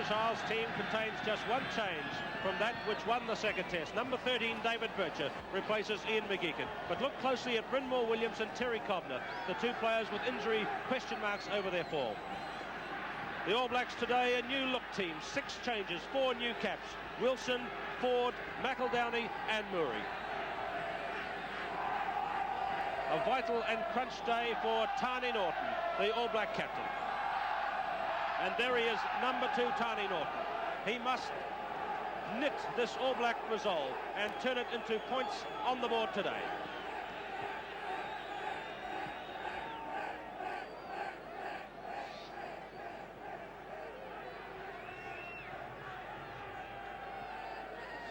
British Isles team contains just one change from that which won the second test. Number 13, David Bircher, replaces Ian McGeechan. But look closely at Brynmore Williams and Terry Cobner, the two players with injury question marks over their form. The All Blacks today, a new look team, 6 changes, 4 new caps. Wilson, Ford, McEldowney and Murray. A vital and crunch day for Tani Norton, the All Black captain. And there he is, number 2, Tani Norton. He must knit this All Black resolve and turn it into points on the board today.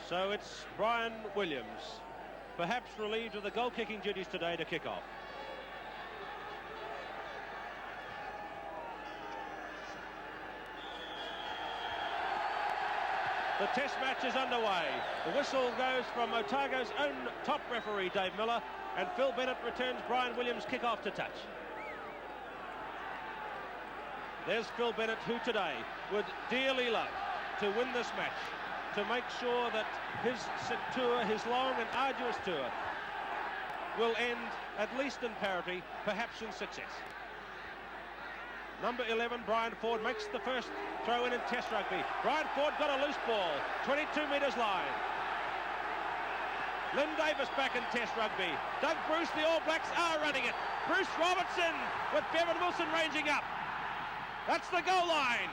So it's Brian Williams, perhaps relieved of the goal-kicking duties today, to kick off. The test match is underway. The whistle goes from Otago's own top referee, Dave Miller, and Phil Bennett returns Brian Williams' kick-off to touch. There's Phil Bennett, who today would dearly love to win this match, to make sure that his tour, his long and arduous tour, will end at least in parity, perhaps in success. Number 11, Brian Ford, makes the first throw in Test rugby. Brian Ford got a loose ball, 22 metres line. Lynn Davis back in Test rugby. Doug Bruce, the All Blacks are running it. Bruce Robertson with Bevan Wilson ranging up. That's the goal line.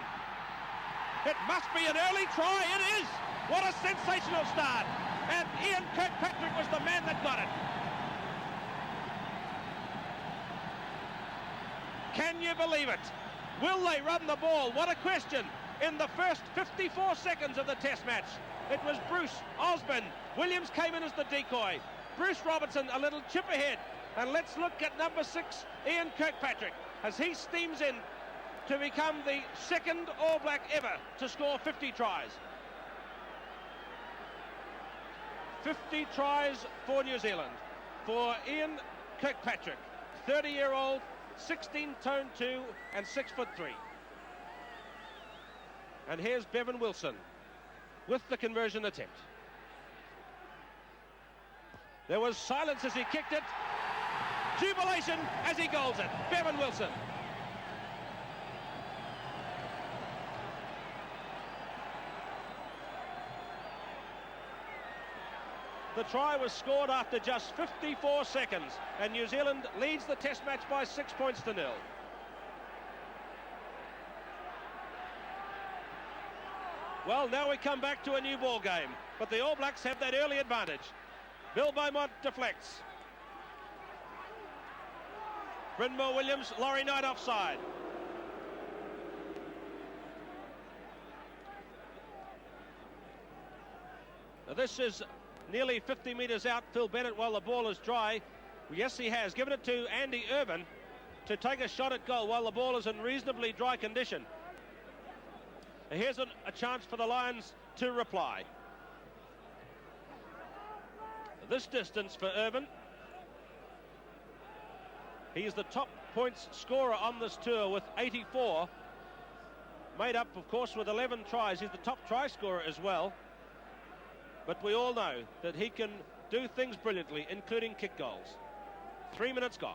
It must be an early try. It is. What a sensational start. And Ian Kirkpatrick was the man that got it. Can you believe it? Will they run the ball? What a question. In the first 54 seconds of the test match, it was Bruce, Osborne. Williams came in as the decoy. Bruce Robertson a little chip ahead. And let's look at number 6, Ian Kirkpatrick, as he steams in to become the second All Black ever to score 50 tries. 50 tries for New Zealand, for Ian Kirkpatrick, 30-year-old, 16'2" and 6'3". And here's Bevan Wilson with the conversion attempt. There was silence as he kicked it. Jubilation as he goals it. Bevan Wilson. The try was scored after just 54 seconds, and New Zealand leads the test match by 6 points to 0. Well, now we come back to a new ball game, but the All Blacks have that early advantage. Bill Beaumont deflects. Brynmore Williams, Laurie Knight offside. Now this is nearly 50 metres out. Phil Bennett, while the ball is dry. Yes, he has given it to Andy Irvin to take a shot at goal while the ball is in reasonably dry condition. Here's a chance for the Lions to reply. This distance for Irvin. He's the top points scorer on this tour with 84. Made up, of course, with 11 tries. He's the top try scorer as well. But we all know that he can do things brilliantly, including kick goals. 3 minutes gone.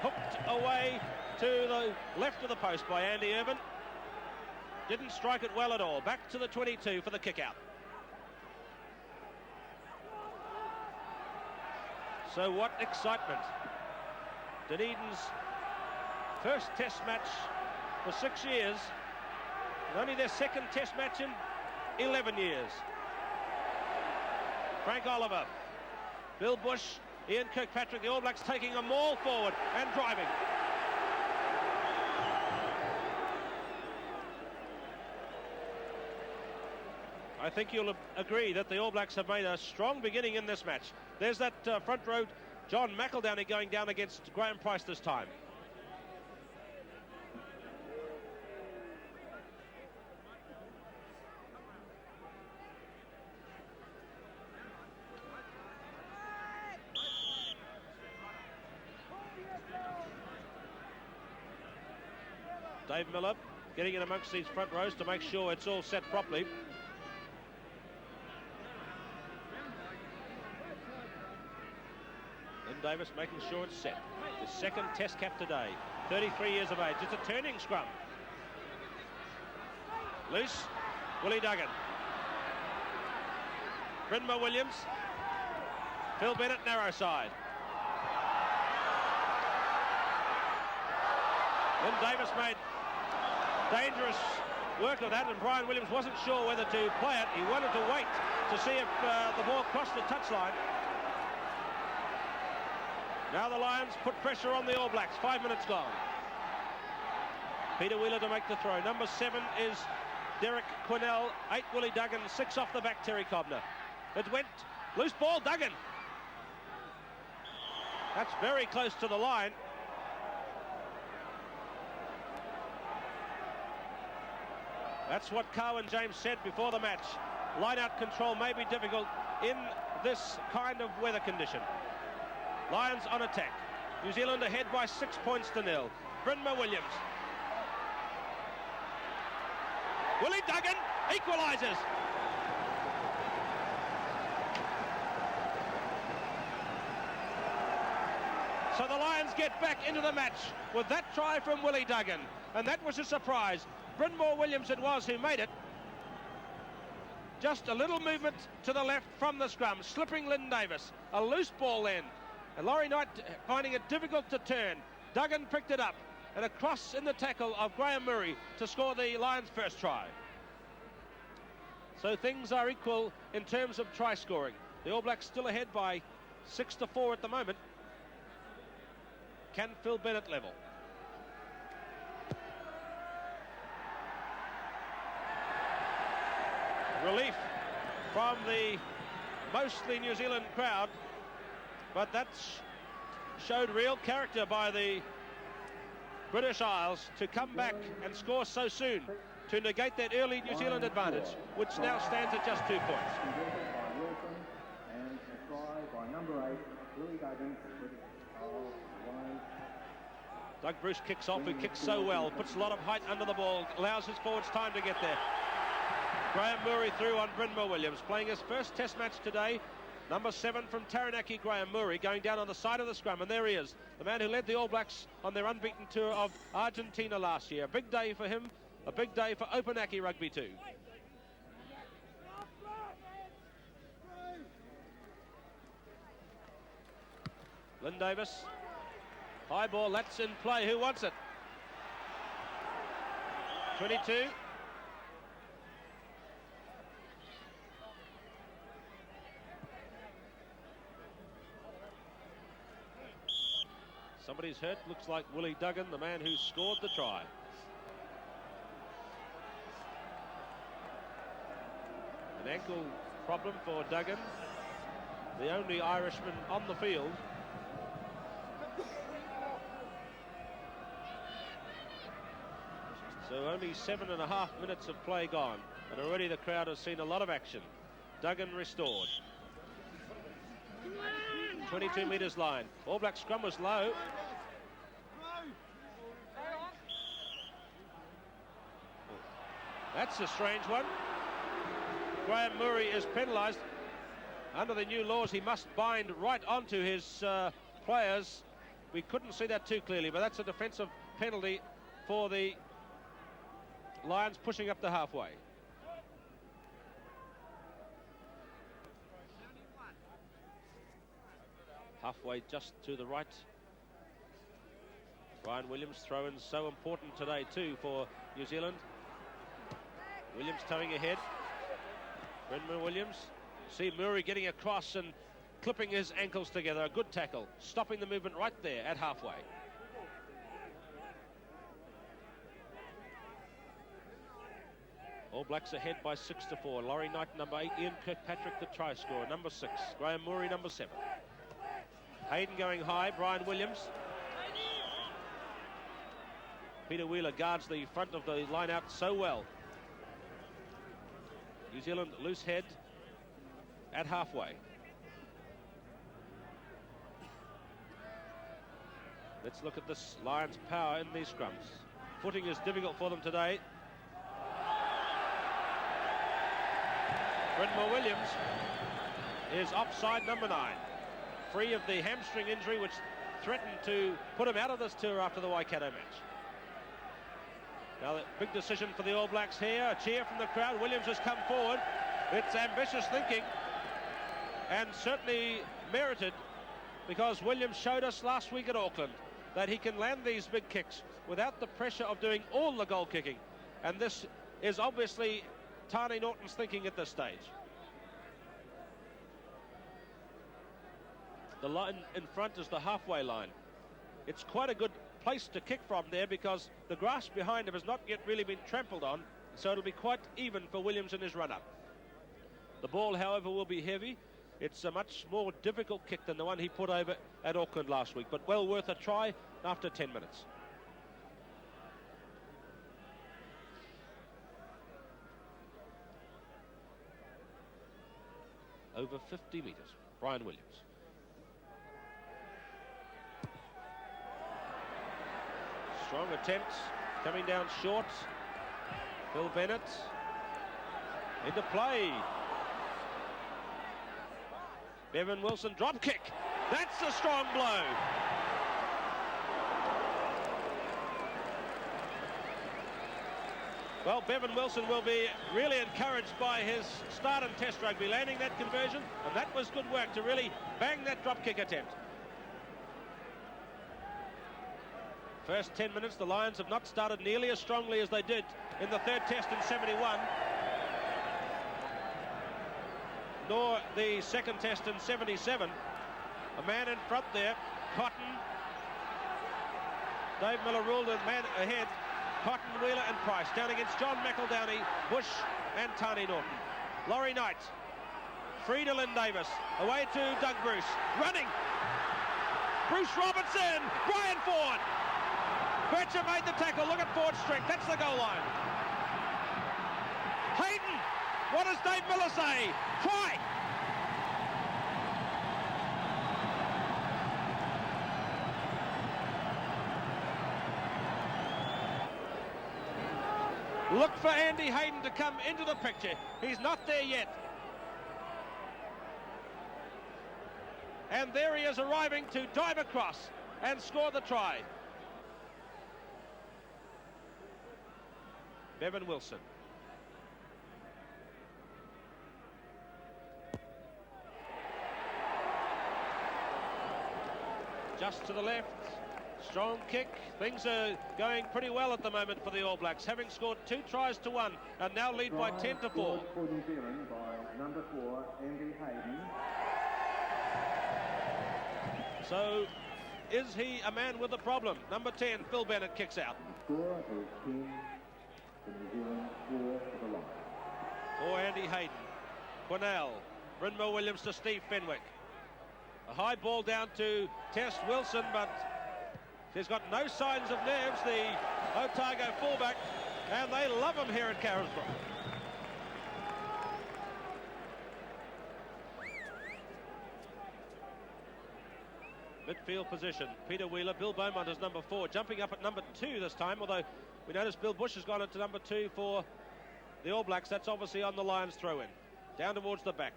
Hooked away to the left of the post by Andy Irvin. Didn't strike it well at all. Back to the 22 for the kick out. So what excitement. Dunedin's first test match for 6 years, and only their second test match in 11 years. Frank Oliver, Bill Bush, Ian Kirkpatrick, the All Blacks taking a maul forward and driving. I think you'll agree that the All Blacks have made a strong beginning in this match. There's that front row, John McEldowney, going down against Graham Price this time. Dave Miller getting in amongst these front rows to make sure it's all set properly. Lynn Davis making sure it's set. His second test cap today, 33 years of age. It's a turning scrum. Loose, Willie Duggan. Brynmar Williams. Phil Bennett, narrow side. Lynn Davis made dangerous work of that, and Brian Williams wasn't sure whether to play it. He wanted to wait to see if the ball crossed the touchline. Now the Lions put pressure on the All Blacks. 5 minutes gone. Peter Wheeler to make the throw. Number 7 is Derek Quinnell. 8 Willie Duggan. 6 off the back Terry Cobner. It went loose ball, Duggan. That's very close to the line. That's what Carwyn James said before the match. Line-out control may be difficult in this kind of weather condition. Lions on attack. New Zealand ahead by 6 points to 0. Brynmar Williams. Willie Duggan equalises. So the Lions get back into the match with that try from Willie Duggan. And that was a surprise. Brynmar Williams it was who made it. Just a little movement to the left from the scrum, slipping Lynn Davis. A loose ball then. And Laurie Knight finding it difficult to turn. Duggan picked it up and across in the tackle of Graham Murray to score the Lions' first try. So things are equal in terms of try scoring. The All Blacks still ahead by 6-4 at the moment. Can Phil Bennett level? Relief from the mostly New Zealand crowd, but that showed real character by the British Isles to come back and score so soon to negate that early New Zealand advantage, which now stands at just 2 points. Doug Bruce kicks off, who kicks so well, puts a lot of height under the ball, allows his forwards time to get there. Graham Murray through on Brynmar Williams, playing his first test match today. Number 7 from Taranaki, Graham Murray, going down on the side of the scrum, and there he is, the man who led the All Blacks on their unbeaten tour of Argentina last year. A big day for him, a big day for Opunaki Rugby too. Lynn Davis, high ball, that's in play. Who wants it? 22. Somebody's hurt, looks like Willie Duggan, the man who scored the try. An ankle problem for Duggan, the only Irishman on the field. So only 7.5 minutes of play gone, and already the crowd has seen a lot of action. Duggan restored. 22 metres line. All Black scrum was low. That's a strange one. Graham Murray is penalised. Under the new laws, he must bind right onto his players. We couldn't see that too clearly, but that's a defensive penalty for the Lions pushing up to halfway. Halfway just to the right. Brian Williams throw-in so important today too for New Zealand. Williams towing ahead. Brynmar Williams. See Murray getting across and clipping his ankles together. A good tackle, stopping the movement right there at halfway. All Blacks ahead by 6-4. Laurie Knight, number 8. Ian Kirkpatrick, the try scorer, number 6. Graham Murray, number 7. Hayden going high. Brian Williams. Peter Wheeler guards the front of the line out so well. New Zealand loose head at halfway. Let's look at this Lions' power in these scrums. footing is difficult for them today. Brynmore Williams is offside number 9, free of the hamstring injury which threatened to put him out of this tour after the Waikato match. Now, the big decision for the All Blacks here. A cheer from the crowd. Williams has come forward. It's ambitious thinking and certainly merited, because Williams showed us last week at Auckland that he can land these big kicks without the pressure of doing all the goal kicking. And this is obviously Tani Norton's thinking at this stage. The line in front is the halfway line. It's quite a good place to kick from there because the grass behind him has not yet really been trampled on, so it'll be quite even for Williams in his run-up. The ball, however, will be heavy. It's a much more difficult kick than the one he put over at Auckland last week, but well worth a try after 10 minutes. Over 50 metres, Brian Williams. Strong attempts, coming down short. Phil Bennett into play. Bevan Wilson, drop kick. That's a strong blow. Well, Bevan Wilson will be really encouraged by his start in Test rugby, landing that conversion, and that was good work to really bang that drop kick attempt. First 10 minutes, the Lions have not started nearly as strongly as they did in the third Test in 71, nor the second Test in 77. A man in front there, Cotton. Dave Miller ruled a man ahead. Cotton, Wheeler and Price down against John McEldowney, Bush and Tani Norton. Laurie Knight, free to Lynn Davis, away to Doug Bruce, running. Bruce Robertson, Brian Ford. Bircher made the tackle, look at Ford's strength, that's the goal line. Hayden, what does Dave Miller say? Try! Look for Andy Hayden to come into the picture. He's not there yet. And there he is arriving to dive across and score the try. Bevan Wilson. Just to the left. Strong kick. Things are going pretty well at the moment for the All Blacks, having scored 2 tries to 1 and now lead by 10 to 4. For New Zealand by number 4, Andy Hayden. So, is he a man with a problem? Number 10, Phil Bennett, kicks out. The score is 10 for New Zealand, 4 for the Lions. For Andy Hayden. Quinnell. Brynmore Williams to Steve Fenwick. A high ball down to Tess Wilson, but she's got no signs of nerves, the Otago fullback, and they love him here at Carisbrook. Midfield position, Peter Wheeler, Bill Beaumont is number 4, jumping up at number 2 this time, although we notice Bill Bush has gone into number 2 for the All Blacks. That's obviously on the Lions throw-in. Down towards the back.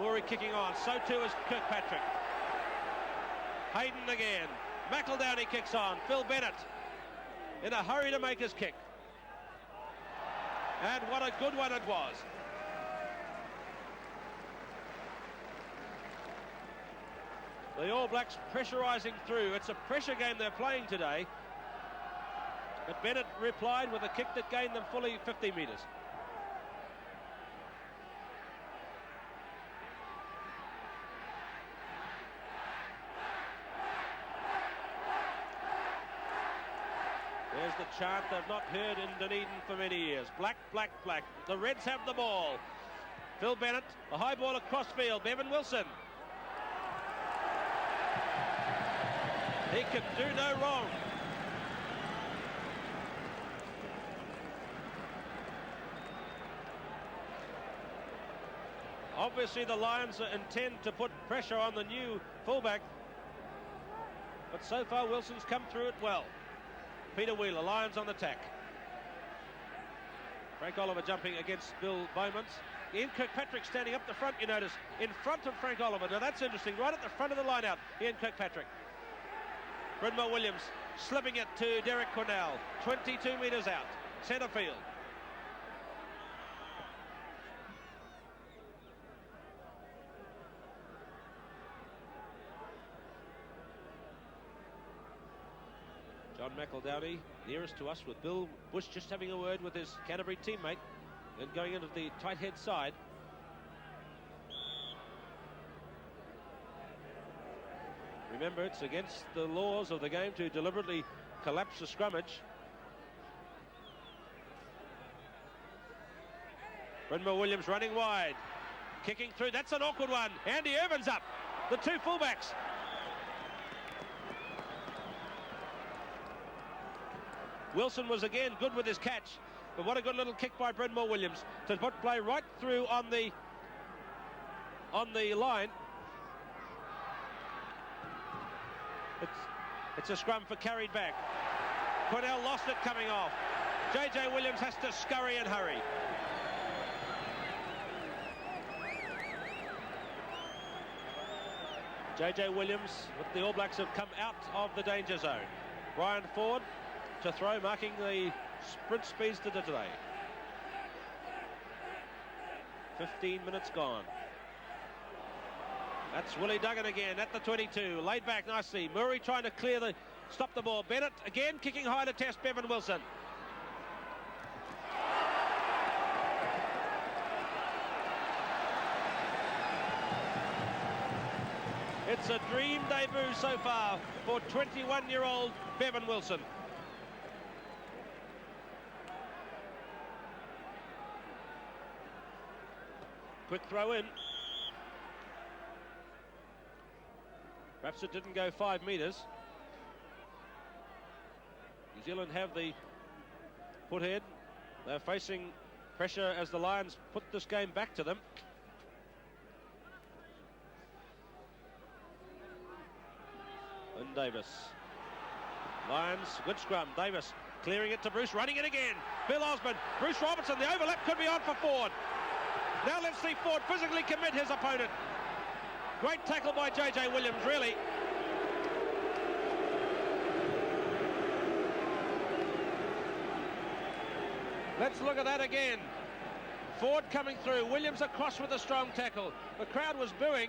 Rory kicking on, so too is Kirkpatrick. Hayden again. McEldowney kicks on. Phil Bennett in a hurry to make his kick. And what a good one it was. The All Blacks pressurising through. It's a pressure game they're playing today. But Bennett replied with a kick that gained them fully 50 metres. There's the chant they've not heard in Dunedin for many years. Black, black, black. The Reds have the ball. Phil Bennett, a high ball across field. Bevan Wilson. He can do no wrong. Obviously the Lions intend to put pressure on the new fullback, but so far Wilson's come through it well. Peter Wheeler, Lions on the tack. Frank Oliver jumping against Bill Beaumont. Ian Kirkpatrick standing up the front, you notice, in front of Frank Oliver. Now that's interesting, right at the front of the line out, Ian Kirkpatrick. Brynmore Williams slipping it to Derek Cornell, 22 metres out, centre field. John McEldowney nearest to us, with Bill Bush just having a word with his Canterbury teammate and going into the tight head side. Remember, it's against the laws of the game to deliberately collapse a scrummage. Brynmore Williams running wide, kicking through. That's an awkward one. Andy Irvin's up. The two fullbacks. Wilson was again good with his catch, but what a good little kick by Brynmore Williams to put play right through on the line. It's a scrum for carried back. Cornell lost it coming off. JJ Williams has to scurry and hurry. JJ Williams with the All Blacks have come out of the danger zone. Brian Ford to throw, marking the sprint speeds to today. 15 minutes gone. That's Willie Duggan again at the 22, laid back nicely. Murray trying to stop the ball. Bennett again kicking high to test Bevan Wilson. It's a dream debut so far for 21-year-old Bevan Wilson. Quick throw in. Perhaps it didn't go 5 metres. New Zealand have the put head. They're facing pressure as the Lions put this game back to them. And Davis. Lions, good scrum. Davis clearing it to Bruce, running it again. Bill Osborne, Bruce Robertson, the overlap could be on for Ford. Now let's see Ford physically commit his opponent. Great tackle by JJ Williams, really. Let's look at that again. Ford coming through, Williams across with a strong tackle. The crowd was booing,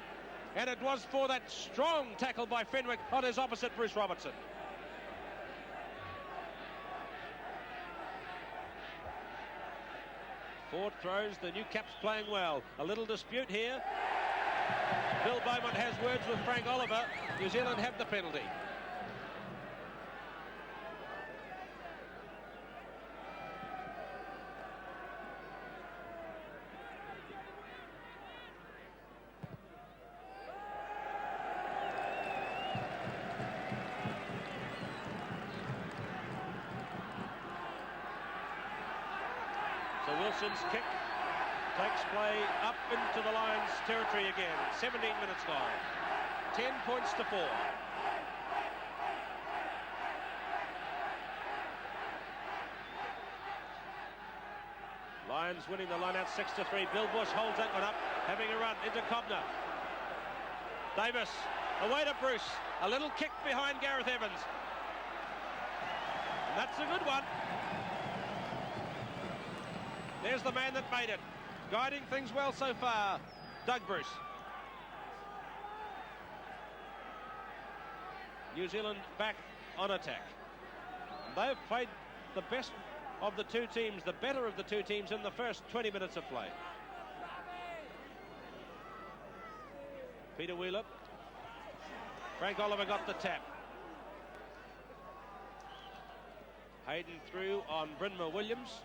and it was for that strong tackle by Fenwick on his opposite, Bruce Robertson. Ford throws, the new caps playing well. A little dispute here. Bill Beaumont has words with Frank Oliver. New Zealand have the penalty. So Wilson's kick takes play up into the Lions' territory again. 17 minutes gone. 10 points to 4. Lions winning the line out 6-3. Bill Bush holds that one up, having a run into Cobner. Davis, away to Bruce. A little kick behind Gareth Evans. And that's a good one. There's the man that made it. Guiding things well so far, Doug Bruce. New Zealand back on attack. They've played the best of the two teams, the better of the two teams in the first 20 minutes of play. Peter Wheeler. Frank Oliver got the tap. Hayden through on Brynmore Williams.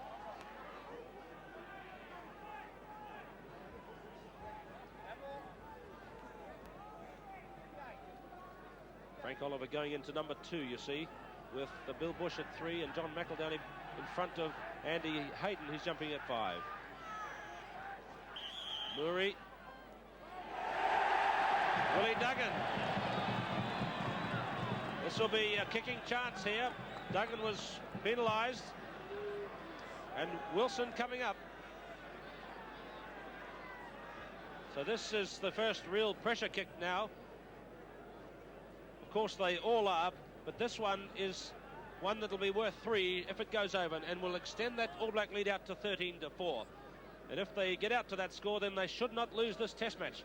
Frank Oliver going into number 2, you see, with the Bill Bush at 3 and John McEldowney in front of Andy Hayden, who's jumping at 5. Murray. Willie Duggan. This will be a kicking chance here. Duggan was penalised, and Wilson coming up. So this is the first real pressure kick now. Of course they all are, but this one is one that'll be worth 3 if it goes over, and will extend that All Black lead out to 13-4. And if they get out to that score, then they should not lose this test match.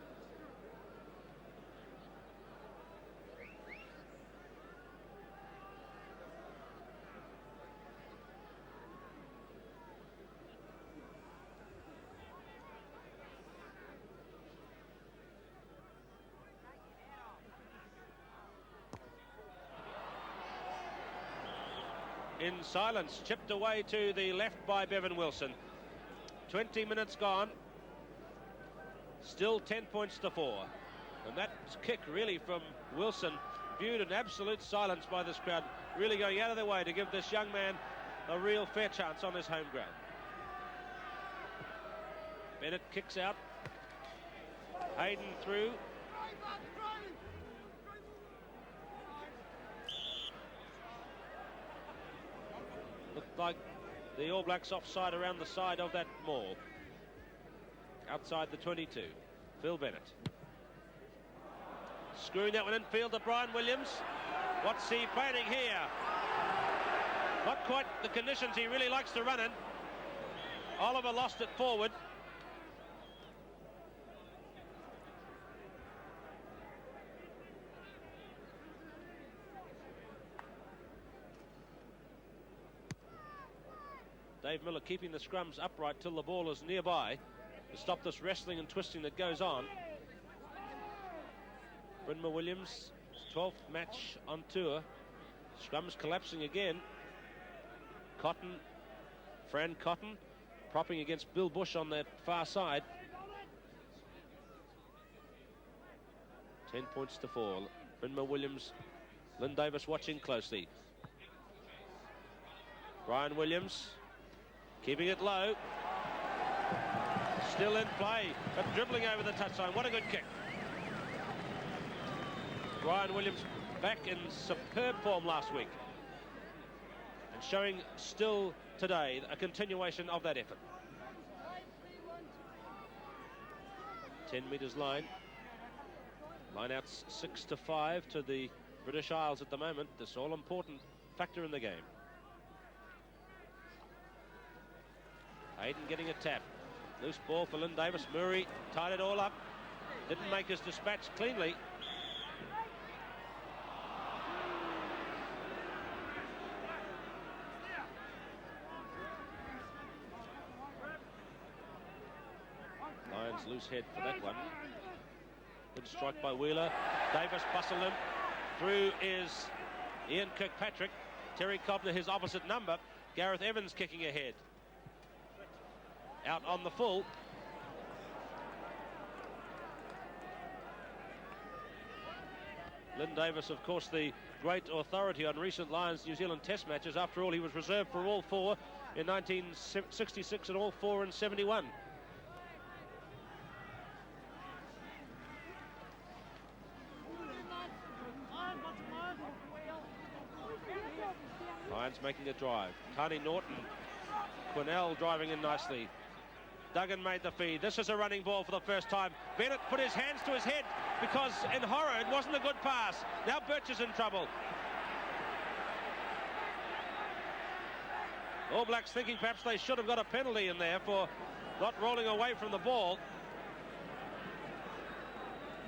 In silence, chipped away to the left by Bevan Wilson. 20 minutes gone. Still 10 points to 4. And that kick really from Wilson, viewed in absolute silence by this crowd, really going out of their way to give this young man a real fair chance on his home ground. Bennett kicks out. Hayden through. Looked like the All Blacks offside around the side of that maul. Outside the 22. Phil Bennett. Screwing that one in field to Brian Williams. What's he planning here? Not quite the conditions he really likes to run in. Oliver lost it forward. Dave Miller keeping the scrums upright till the ball is nearby to stop this wrestling and twisting that goes on. Brynma Williams, 12th match on tour. Scrums collapsing again. Cotton, Fran Cotton, propping against Bill Bush on that far side. 10 points to 4. Brynma Williams, Lynn Davis watching closely. Brian Williams keeping it low. Still in play, but dribbling over the touchline. What a good kick. Brian Williams back in superb form last week, and showing still today a continuation of that effort. 10 metres line. Lineouts 6-5 to the British Isles at the moment. This all important factor in the game. Hayden getting a tap. Loose ball for Lynn Davis. Murray tied it all up. Didn't make his dispatch cleanly. Lions loose head for that one. Good strike by Wheeler. Davis bustled him. Through is Ian Kirkpatrick. Terry Cobner, his opposite number. Gareth Evans kicking ahead. Out on the full. Lynn Davis, of course, the great authority on recent Lions New Zealand test matches. After all, he was reserved for all 4 in 1966 and all 4 in 71. Lions making a drive. Tani Norton, Quinnell driving in nicely. Duggan made the feed. This is a running ball for the first time. Bennett put his hands to his head because in horror it wasn't a good pass. Now Birch is in trouble. All Blacks thinking perhaps they should have got a penalty in there for not rolling away from the ball.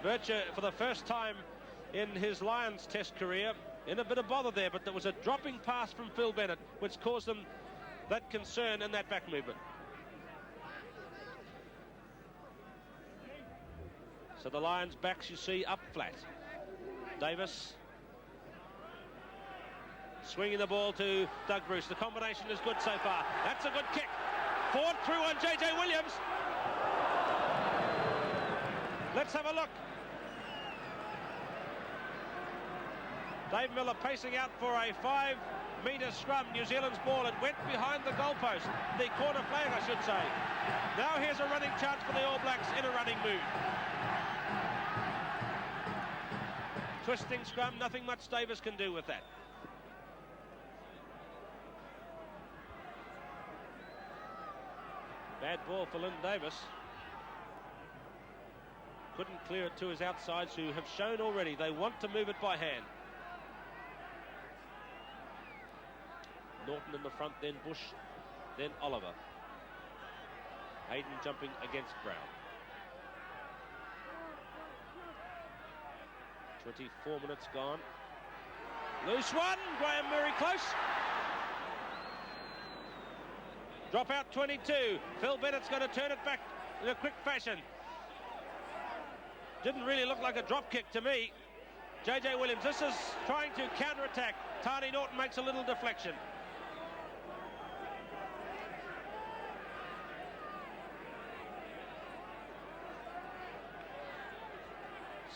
Birch, for the first time in his Lions test career, in a bit of bother there, but there was a dropping pass from Phil Bennett which caused them that concern and that back movement. So the Lions' backs, you see, up flat. Davis swinging the ball to Doug Bruce. The combination is good so far. That's a good kick. Forward through on JJ Williams. Let's have a look. Dave Miller pacing out for a 5-metre scrum. New Zealand's ball. It went behind the goalpost. The corner flag, I should say. Now here's a running chance for the All Blacks in a running mood. Twisting scrum, nothing much Davis can do with that. Bad ball for Lynn Davis. Couldn't clear it to his outsides, who have shown already they want to move it by hand. Norton in the front, then Bush, then Oliver. Hayden jumping against Brown. 24 minutes gone. Loose one, Graham Murray close. Drop out 22. Phil Bennett's going to turn it back in a quick fashion. Didn't really look like a drop kick to me. JJ Williams, this is trying to counter-attack. Tani Norton makes a little deflection.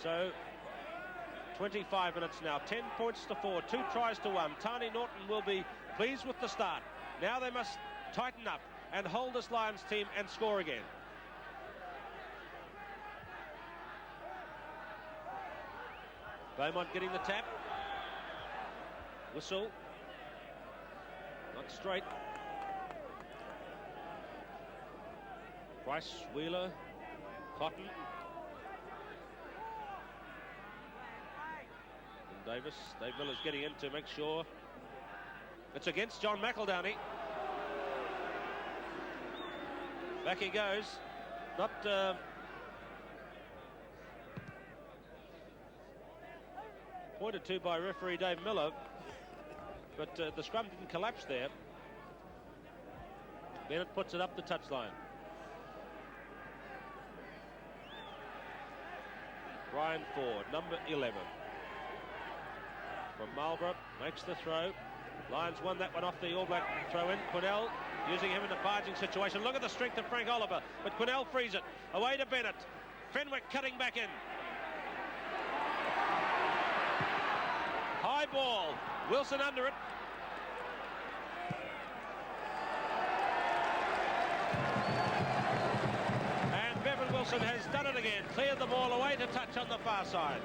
So 25 minutes now, 10 points to 4, 2 tries to 1. Tani Norton will be pleased with the start. Now they must tighten up and hold this Lions team and score again. Beaumont getting the tap. Whistle. Not straight. Price, Wheeler, Cotton. Davis. Dave Miller's getting in to make sure. It's against John McEldowney. Back he goes. Not pointed to by referee Dave Miller, but the scrum didn't collapse there. Bennett puts it up the touchline. Brian Ford, number 11. From Marlborough, makes the throw. Lions won that one off the All Black throw-in. Quinnell using him in a barging situation. Look at the strength of Frank Oliver, but Quinnell frees it. Away to Bennett. Fenwick cutting back in. High ball. Wilson under it. And Bevan Wilson has done it again. Cleared the ball away to touch on the far side.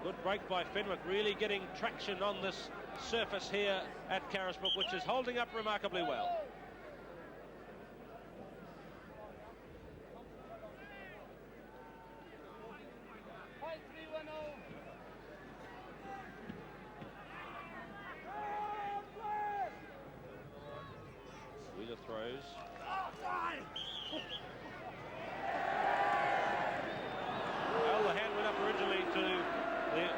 Good break by Fenwick, really getting traction on this surface here at Carisbrook, which is holding up remarkably well. Wheeler throws. Well, the hand went up originally to the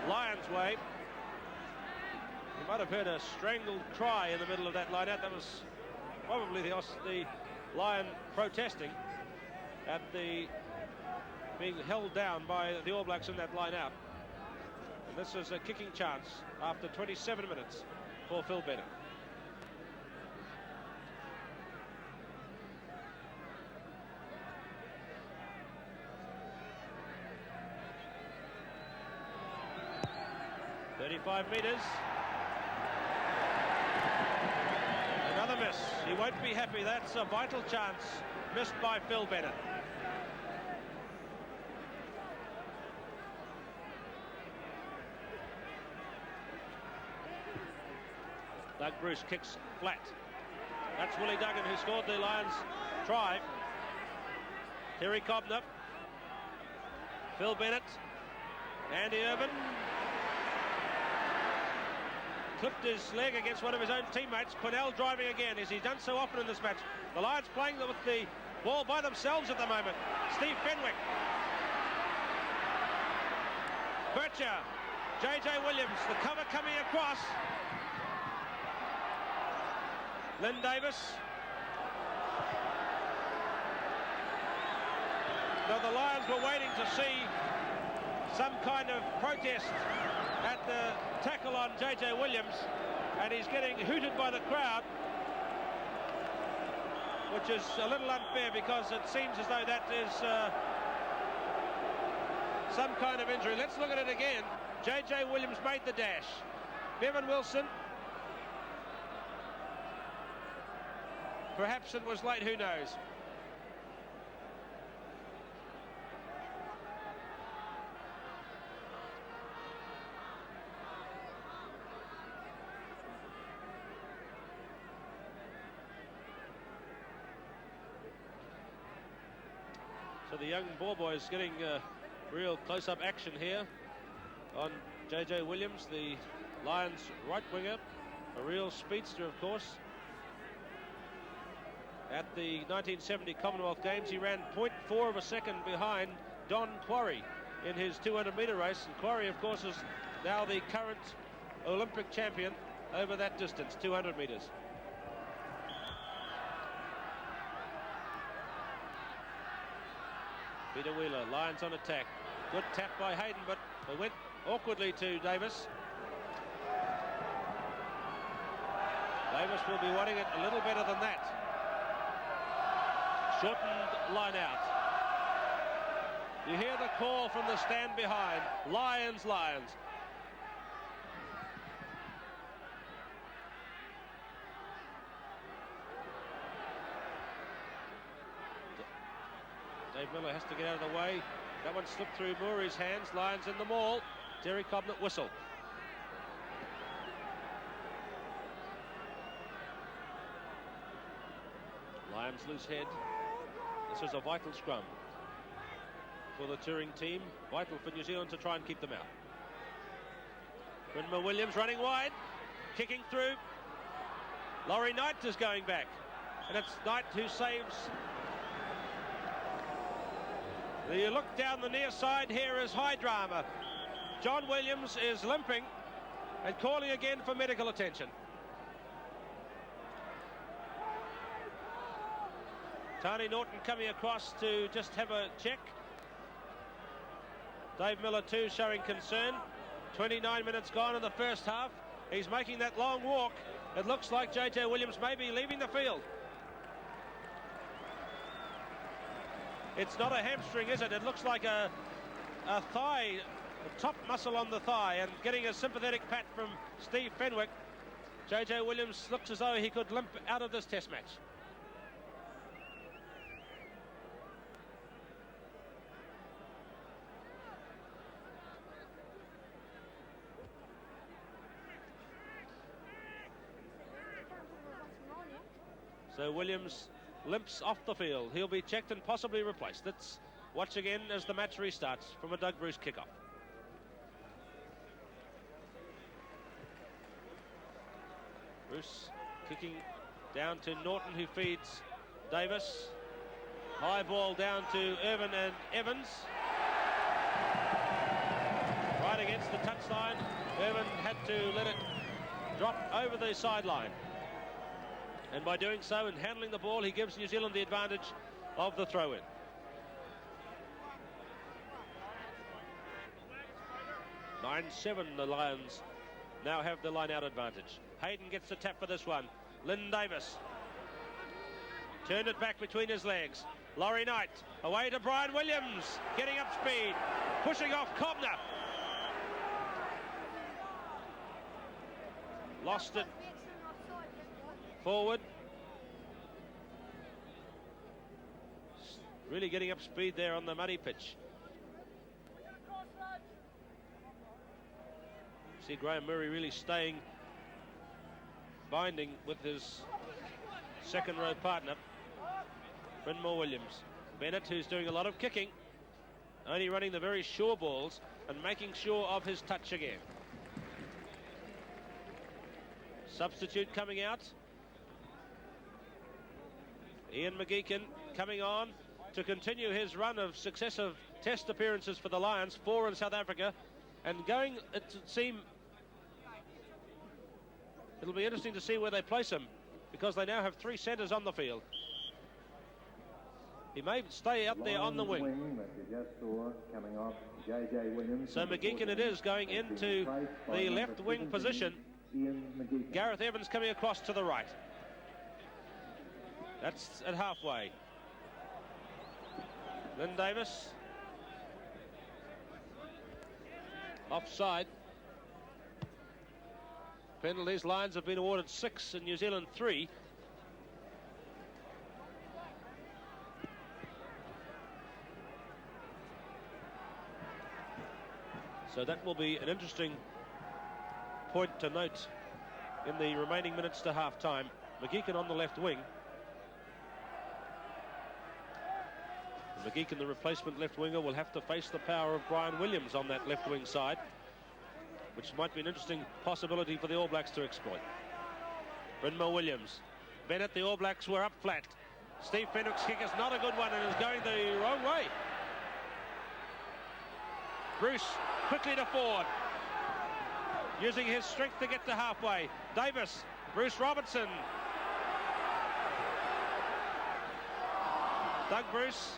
Lions' way. You might have heard a strangled cry in the middle of that line out. That was probably the Lion protesting at the being held down by the All Blacks in that line out. And this is a kicking chance after 27 minutes for Phil Bennett. Meters. Another miss. He won't be happy. That's a vital chance missed by Phil Bennett. Doug Bruce kicks flat. That's Willie Duggan, who scored the Lions try. Terry Cobner. Phil Bennett. Andy Irvin. Clipped his leg against one of his own teammates. Quinnell driving again, as he's done so often in this match. The Lions playing with the ball by themselves at the moment. Steve Fenwick. Bircher. JJ Williams, the cover coming across. Lynn Davis. Now the Lions were waiting to see some kind of protest at the tackle on JJ Williams, and he's getting hooted by the crowd, which is a little unfair because it seems as though that is some kind of injury. Let's look at it again. JJ Williams made the dash. Bevan Wilson, perhaps it was late, who knows. So the young ball boys getting real close-up action here on JJ Williams, the Lions right winger, a real speedster, of course. At the 1970 Commonwealth Games, he ran 0.4 of a second behind Don Quarry in his 200-metre race. And Quarry, of course, is now the current Olympic champion over that distance, 200 metres. Peter Wheeler, Lions on attack. Good tap by Hayden, but they went awkwardly to Davis. Davis will be wanting it a little better than that. Shortened line out. You hear the call from the stand behind. Lions, Lions. Dave Miller has to get out of the way. That one slipped through Murray's hands. Lions in the maul. Terry Cobnett whistle. Lions loose head. This was a vital scrum for the touring team. Vital for New Zealand to try and keep them out. Winmer Williams running wide. Kicking through. Laurie Knight is going back. And it's Knight who saves. You look down the near side, here is high drama. John Williams is limping and calling again for medical attention. Tony Norton coming across to just have a check. Dave Miller too showing concern. 29 minutes gone in the first half. He's making that long walk. It looks like JJ Williams may be leaving the field. It's not a hamstring, is it? It looks like a thigh, a top muscle on the thigh, and getting a sympathetic pat from Steve Fenwick. JJ Williams looks as though he could limp out of this test match. So Williams limps off the field. He'll be checked and possibly replaced. Let's watch again as the match restarts from a Doug Bruce kickoff. Bruce kicking down to Norton, who feeds Davis. High ball down to Irvin and Evans. Right against the touchline. Irvin had to let it drop over the sideline. And by doing so and handling the ball, he gives New Zealand the advantage of the throw-in. Nine 7, the Lions now have the line-out advantage. Hayden gets the tap for this one. Lynn Davis. Turned it back between his legs. Laurie Knight away to Brian Williams. Getting up speed. Pushing off Cobner. Lost it. Forward. Really getting up speed there on the muddy pitch. See Graham Murray really staying binding with his second row partner, Brynmore Williams. Bennett, who's doing a lot of kicking, only running the very sure balls and making sure of his touch again. Substitute coming out. Ian McGeechan coming on to continue his run of successive test appearances for the Lions, 4 in South Africa, and going, it would seem, it'll be interesting to see where they place him, because they now have 3 centres on the field. He may stay up there on the wing. So McGeechan it is going into the left wing position. Gareth Evans coming across to the right. That's at halfway. Lynn Davis. Offside. Penalties. Lions have been awarded 6 and New Zealand 3. So that will be an interesting point to note in the remaining minutes to half-time. McGeechan on the left wing. McGeechan, the replacement left winger, will have to face the power of Brian Williams on that left wing side, which might be an interesting possibility for the All Blacks to exploit. Brynmore Williams. Bennett, the All Blacks were up flat. Steve Fenwick's kick is not a good one and is going the wrong way. Bruce quickly to forward, using his strength to get to halfway. Davis, Bruce Robertson. Doug Bruce,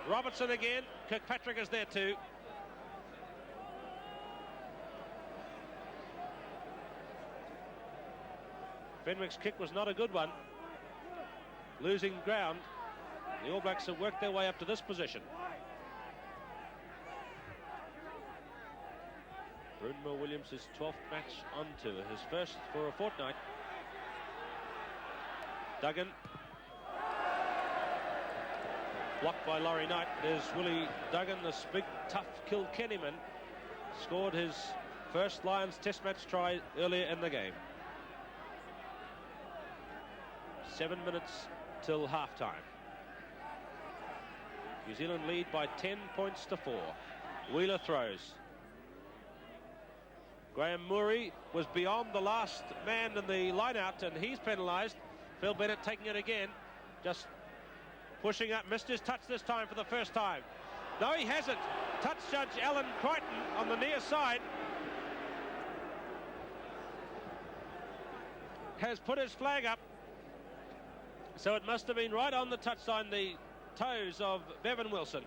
Robertson again. Kirkpatrick is there too. Fenwick's kick was not a good one. Losing ground. The All Blacks have worked their way up to this position. Brynmore Williams, his 12th match on tour, his first for a fortnight. Duggan. Blocked by Laurie Knight. There's Willie Duggan, this big, tough Kilkennyman. Scored his first Lions Test match try earlier in the game. 7 minutes till half-time. New Zealand lead by 10 points to 4. Wheeler throws. Graham Murray was beyond the last man in the line-out, and he's penalised. Phil Bennett taking it again. Just pushing up. Missed his touch this time for the first time. No, he hasn't. Touch judge Alan Crichton on the near side has put his flag up. So it must have been right on the touchline, the toes of Bevan Wilson.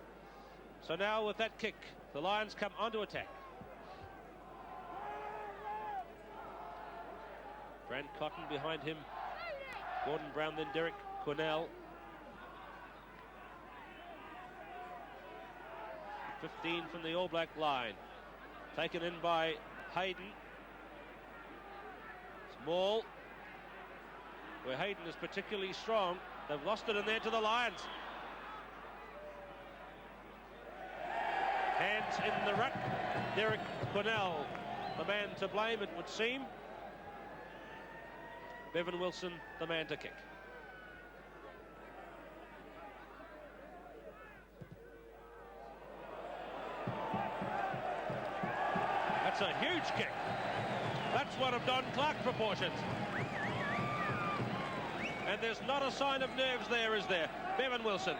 So now with that kick, the Lions come onto attack. Brand Cotton behind him. Gordon Brown, then Derek Quinnell. 15 from the All Black line. Taken in by Hayden. Small. Where Hayden is particularly strong. They've lost it in there to the Lions. Hands in the ruck. Derek Quinnell, the man to blame, it would seem. Bevan Wilson, the man to kick. That's a huge kick. That's one of Don Clark proportions. And there's not a sign of nerves there, is there? Bevan Wilson.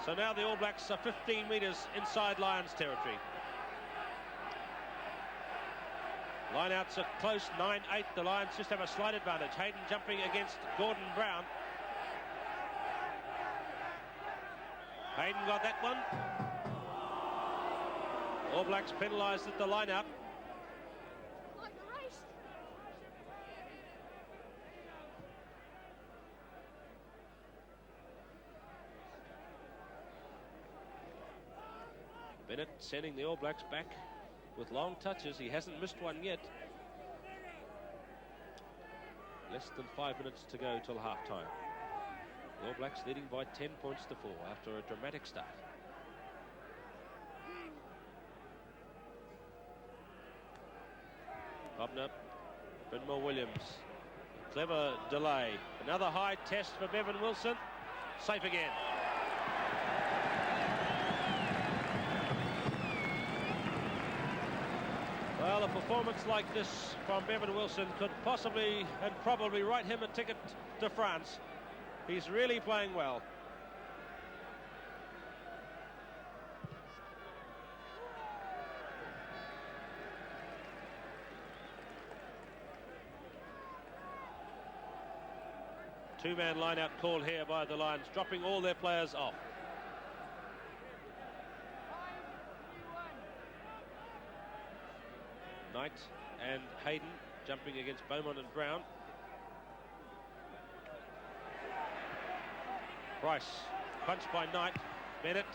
So now the All Blacks are 15 metres inside Lions territory. Lineouts are close, 9-8. The Lions just have a slight advantage. Hayden jumping against Gordon Brown. Hayden got that one. All Blacks penalised at the line-out. Bennett sending the All Blacks back with long touches. He hasn't missed one yet. Less than 5 minutes to go till half-time. The All Blacks leading by 10 points to 4 after a dramatic start. Hobner, Brynmore Williams. Clever delay. Another high test for Bevan Wilson. Safe again. Well, a performance like this from Bevan Wilson could possibly and probably write him a ticket to France. He's really playing well. Two-man line-out call here by the Lions, dropping all their players off. Knight and Hayden jumping against Beaumont and Brown. Price, punched by Knight. Bennett,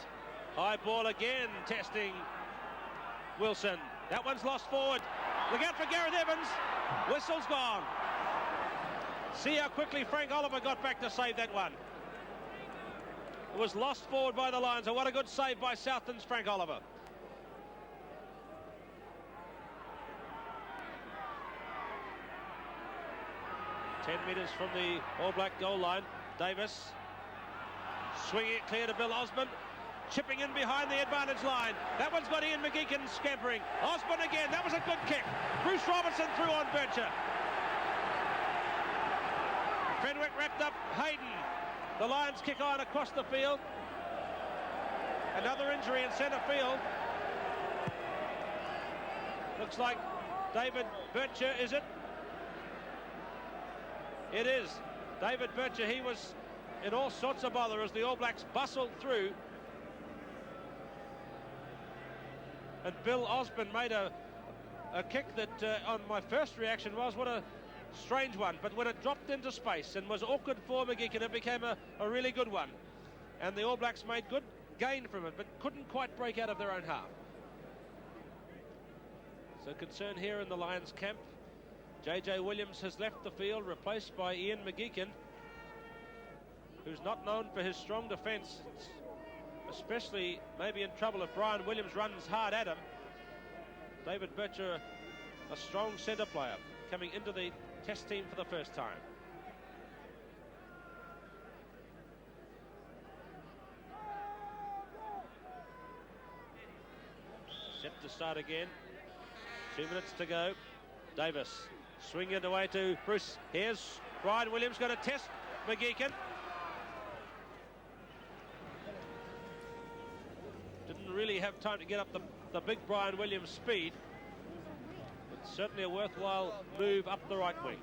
high ball again, testing Wilson. That one's lost forward. Look out for Gareth Evans. Whistle's gone. See how quickly Frank Oliver got back to save that one. It was lost forward by the Lions, and what a good save by Southland's Frank Oliver. 10 metres from the All Black goal line. Davis swinging it clear to Bill Osborne, chipping in behind the advantage line. That one's got Ian McGeechan scampering. Osborne again, that was a good kick. Bruce Robertson through on Bircher. Fenwick wrapped up Hayden. The Lions kick on across the field. Another injury in centre field. Looks like David Bircher, is it? It is. David Bircher, he was in all sorts of bother as the All Blacks bustled through. And Bill Osborne made a kick that on my first reaction was, what a strange one. But when it dropped into space and was awkward for McGeechan, it became a really good one. And the All Blacks made good gain from it, but couldn't quite break out of their own half. So concern here in the Lions camp. JJ Williams has left the field, replaced by Ian McGeechan, who's not known for his strong defence, especially maybe in trouble if Brian Williams runs hard at him. David Bircher, a strong centre player, coming into the test team for the first time. Set to start again. 2 minutes to go. Davis swinging it away to Bruce. Here's Brian Williams going to test McGeechan. Didn't really have time to get up the big Brian Williams speed, but certainly a worthwhile move up the right wing.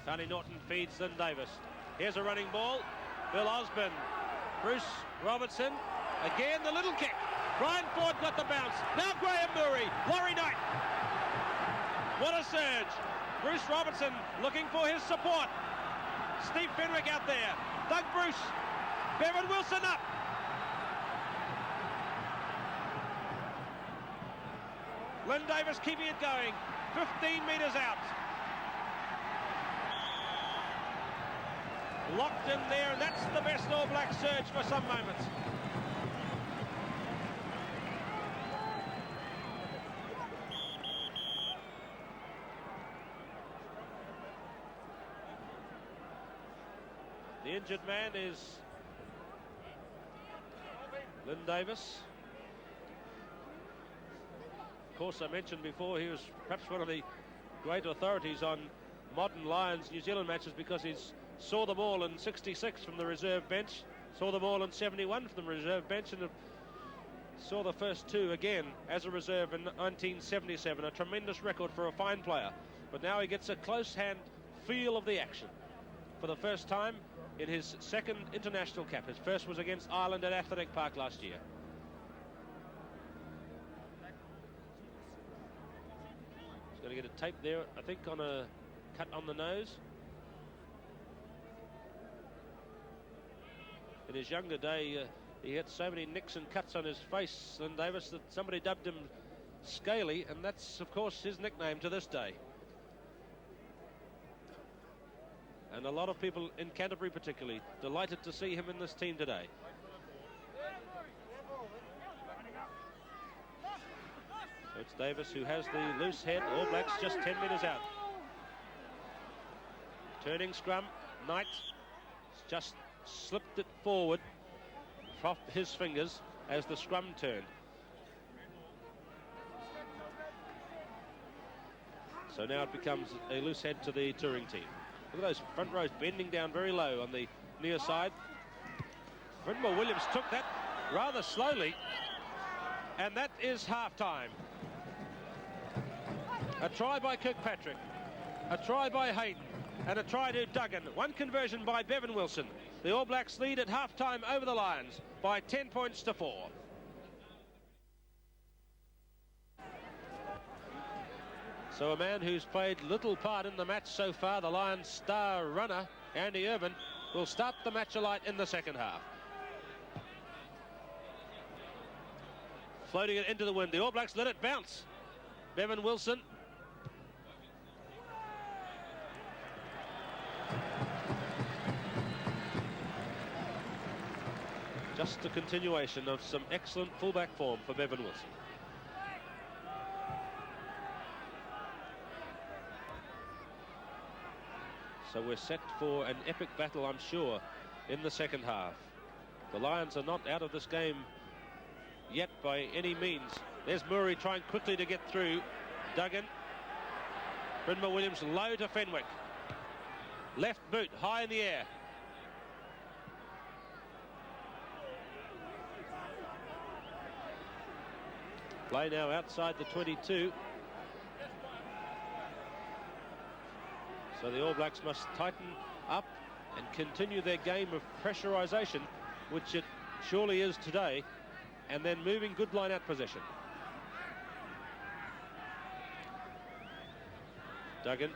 Tony Norton feeds Lynn Davis. Here's a running ball. Bill Osborne. Bruce Robertson. Again, the little kick. Brian Ford got the bounce. Now Graham Murray. Laurie Knight. What a surge. Bruce Robertson looking for his support. Steve Fenwick out there. Doug Bruce. Bevan Wilson up. Lynn Davis keeping it going. 15 metres out. Locked in there, and that's the best All Black surge for some moments. The injured man is Lynn Davis. Of course, I mentioned before he was perhaps one of the great authorities on modern Lions New Zealand matches because he's saw them all in 66 from the reserve bench, saw them all in 71 from the reserve bench, and saw the first two again as a reserve in 1977. A tremendous record for a fine player. But now he gets a close-hand feel of the action for the first time in his second international cap. His first was against Ireland at Athletic Park last year. He's going to get a tape there, I think, on a cut on the nose. In his younger day, he had so many nicks and cuts on his face, Lynn Davis, that somebody dubbed him Scaly, and that's, of course, his nickname to this day. And a lot of people in Canterbury particularly delighted to see him in this team today. So it's Davis who has the loose head. All Blacks just 10 metres out. Turning scrum. Knight just slipped it forward off his fingers as the scrum turned. So now it becomes a loose head to the touring team. Look at those front rows bending down very low on the near side. Brindle Williams took that rather slowly, and that is half-time. A try by Kirkpatrick, a try by Hayden, and a try to Duggan. One conversion by Bevan Wilson. The All Blacks lead at half-time over the Lions by 10 points to 4. So a man who's played little part in the match so far, the Lions star runner, Andy Irvin, will start the match alight in the second half. Floating it into the wind. The All Blacks let it bounce. Bevan Wilson. Just a continuation of some excellent fullback form for Bevan Wilson. So we're set for an epic battle, I'm sure, in the second half. The Lions are not out of this game yet by any means. There's Murray trying quickly to get through. Duggan. Brynma Williams low to Fenwick. Left boot high in the air. Play now outside the 22. So the All Blacks must tighten up and continue their game of pressurisation, which it surely is today, and then moving good line-out possession. Duggan.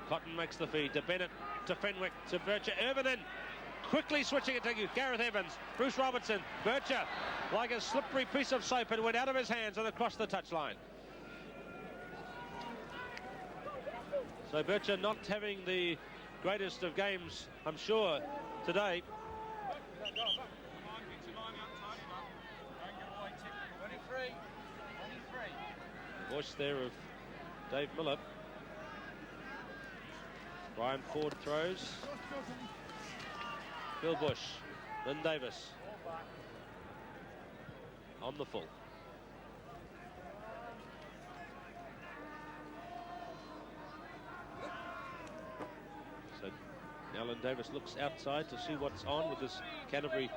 Cotton makes the feed to Bennett, to Fenwick, to Bircher. Irvinen quickly switching it to Gareth Evans. Bruce Robertson. Bircher, like a slippery piece of soap, and went out of his hands and across the touchline. So Bircher not having the greatest of games, I'm sure, today. The voice there of Dave Miller. Brian Ford throws. Bill Bush, Lynn Davis on the full. So now Lynn Davis looks outside to see what's on with his Canterbury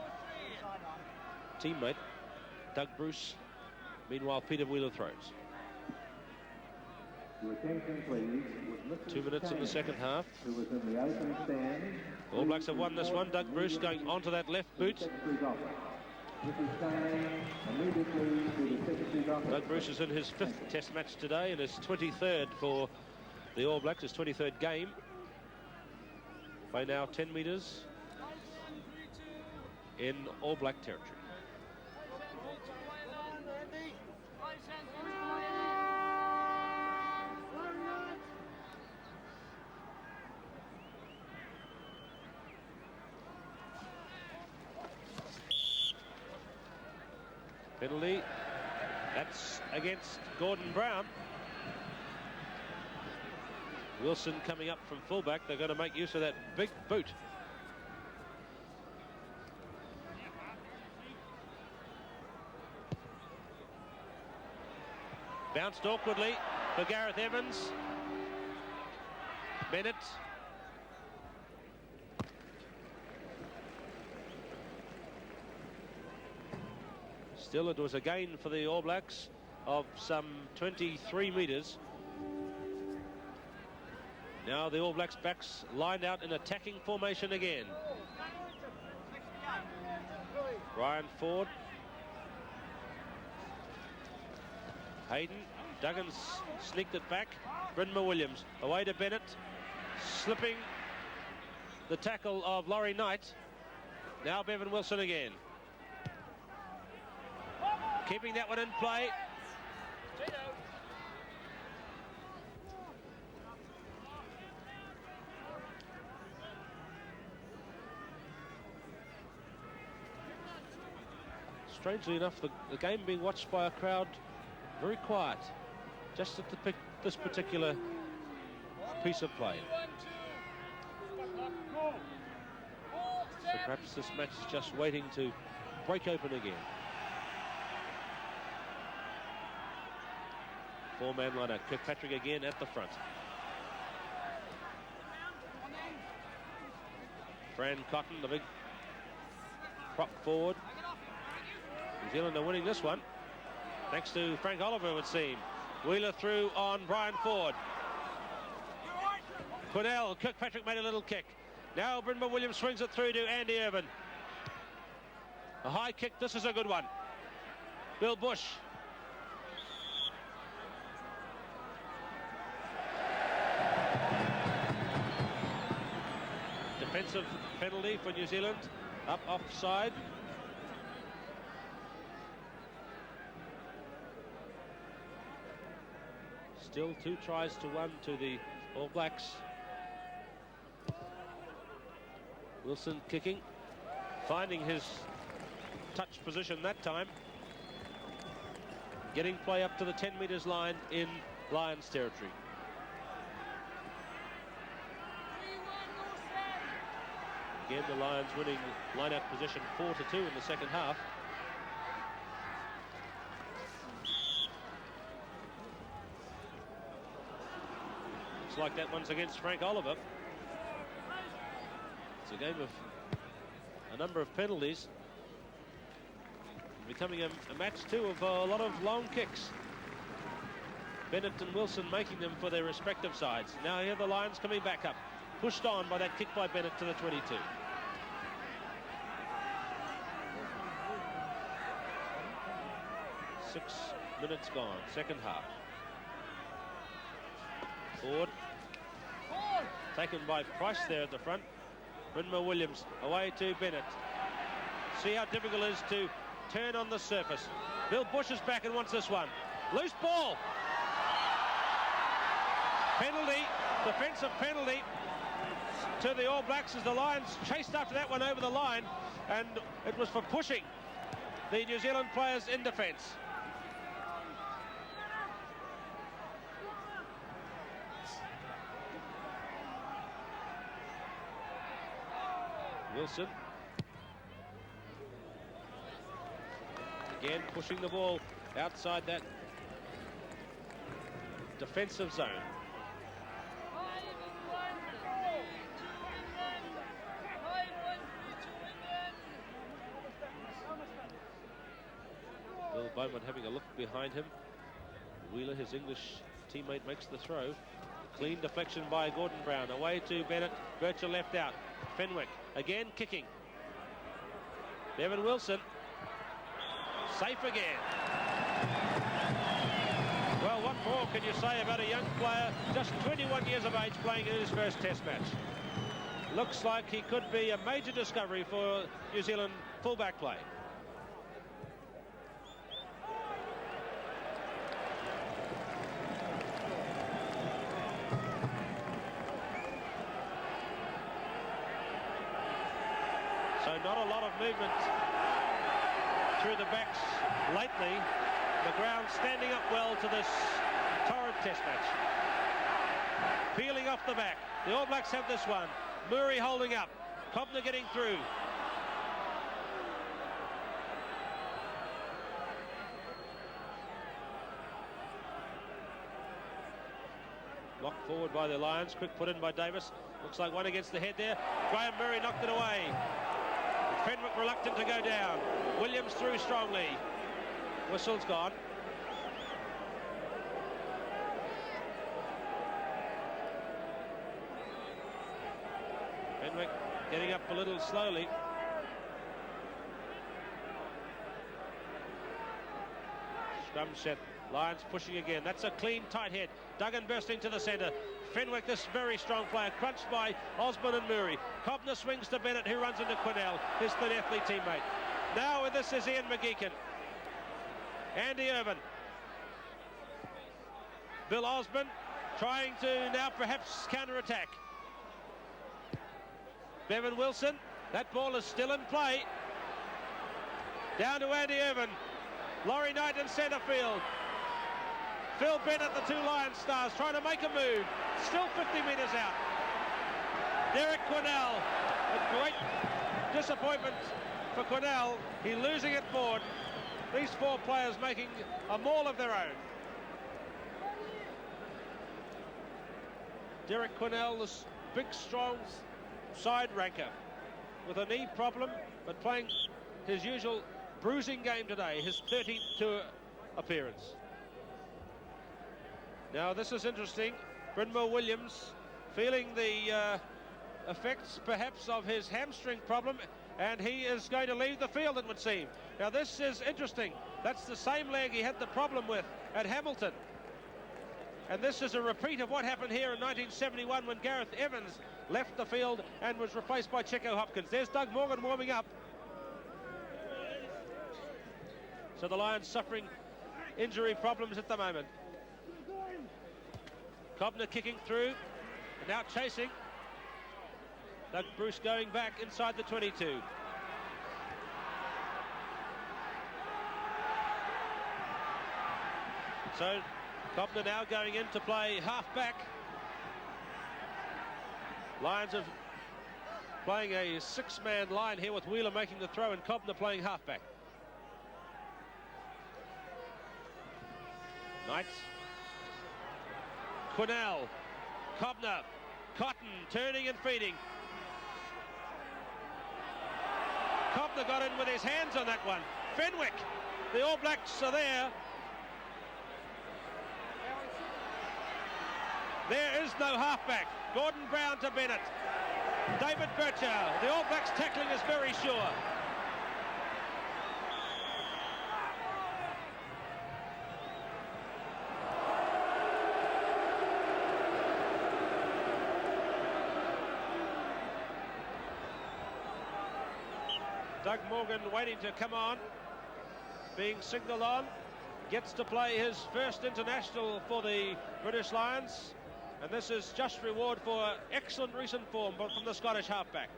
teammate, Doug Bruce. Meanwhile, Peter Wheeler throws. 2 minutes in the second half. All Blacks have won this one. Doug Bruce going onto that left boot. Doug Bruce is in his 5th test match today and his 23rd for the All Blacks, his 23rd game. By now 10 metres in All Black territory. Penalty, that's against Gordon Brown. Wilson coming up from fullback. They're going to make use of that big boot. Bounced awkwardly for Gareth Evans. Bennett. Still, it was a gain for the All Blacks of some 23 metres. Now the All Blacks backs lined out in attacking formation again. Ryan Ford. Hayden. Duggan's sneaked it back. Brynma Williams away to Bennett. Slipping the tackle of Laurie Knight. Now Bevan Wilson again. Keeping that one in play. Strangely enough, the game being watched by a crowd very quiet, just at this particular piece of play. So perhaps this match is just waiting to break open again. Four-man liner, Kirkpatrick again at the front. Fran Cotton, the big prop forward. New Zealand are winning this one, thanks to Frank Oliver, it would seem. Wheeler through on Brian Ford. Quinnell, Kirkpatrick made a little kick. Now Brynma Williams swings it through to Andy Irvin. A high kick, this is a good one. Bill Bush. Defensive penalty for New Zealand, up offside. Still 2 tries to 1 to the All Blacks. Wilson kicking, finding his touch position that time. Getting play up to the 10 metres line in Lions territory. Again, the Lions winning line-out position 4-2 in the second half. Looks like that one's against Frank Oliver. It's a game of a number of penalties. Becoming a match too of a lot of long kicks. Bennett and Wilson making them for their respective sides. Now here the Lions coming back up. Pushed on by that kick by Bennett to the 22. Six minutes gone, second half. Forward. Taken by Price there at the front. Brynma Williams away to Bennett. See how difficult it is to turn on the surface. Bill Bush is back and wants this one. Loose ball. Penalty, defensive penalty to the All Blacks as the Lions chased after that one over the line, and it was for pushing the New Zealand players in defence. Wilson. Again, pushing the ball outside that defensive zone. Bill Bowman having a look behind him. Wheeler, his English teammate, makes the throw. Clean deflection by Gordon Brown. Away to Bennett. Birchall left out. Fenwick again kicking. Bevan Wilson. Safe again. Well, what more can you say about a young player, just 21 years of age, playing in his first Test match? Looks like he could be a major discovery for New Zealand fullback play. So not a lot of movement through the backs lately. The ground standing up well to this torrid Test match. Peeling off the back. The All Blacks have this one. Murray holding up. Cobner getting through. Blocked forward by the Lions. Quick put in by Davis. Looks like one against the head there. Graham Murray knocked it away. Fenwick reluctant to go down. Williams through strongly. Whistle's gone. Fenwick getting up a little slowly. Scrum set. Lions pushing again. That's a clean, tight head. Duggan bursting to the centre. Fenwick, this very strong player, crunched by Osborne and Murray. Cobner swings to Bennett, who runs into Quinnell, his Thin-Athlete teammate. Now with this is Ian McGeechan. Andy Irvin. Bill Osborne trying to now perhaps counter-attack. Bevan Wilson. That ball is still in play. Down to Andy Irvin. Laurie Knight in centre field. Phil Bennett, the two Lions stars, trying to make a move. Still 50 metres out. Derek Quinnell. A great disappointment for Quinnell. He's losing it forward. These four players making a maul of their own. Derek Quinnell, this big, strong side ranker with a knee problem, but playing his usual bruising game today, his 13th tour appearance. Now this is interesting. Brynma Williams feeling the effects perhaps of his hamstring problem, and he is going to leave the field, it would seem. Now this is interesting. That's the same leg he had the problem with at Hamilton. And this is a repeat of what happened here in 1971 when Gareth Evans left the field and was replaced by Checo Hopkins. There's Doug Morgan warming up. So the Lions suffering injury problems at the moment. Cobner kicking through, and now chasing. Doug Bruce going back inside the 22. So Cobner now going in to play half-back. Lions are playing a six-man line here with Wheeler making the throw and Cobner playing half-back. Knights. Quinnell. Cobner. Cotton turning and feeding. Cobner got in with his hands on that one. Fenwick. The All Blacks are there. There is no halfback. Gordon Brown to Bennett. David Birchow. The All Blacks tackling is very sure. Doug Morgan waiting to come on, being signalled on, gets to play his first international for the British Lions, and this is just reward for excellent recent form from the Scottish halfback.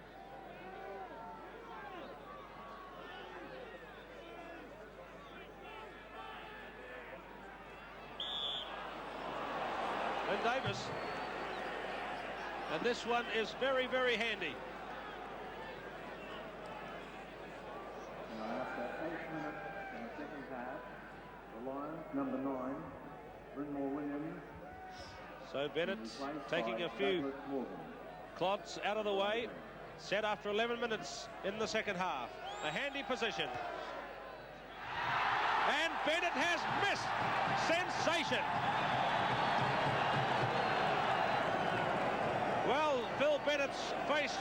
And Davis, and this one is very, very handy. After 8 minutes in the second half, the Lions, number 9, Brynmore Williams. So Bennett taking a few clods out of the way, set after 11 minutes in the second half. A handy position. And Bennett has missed. Sensation. Well, Phil Bennett's face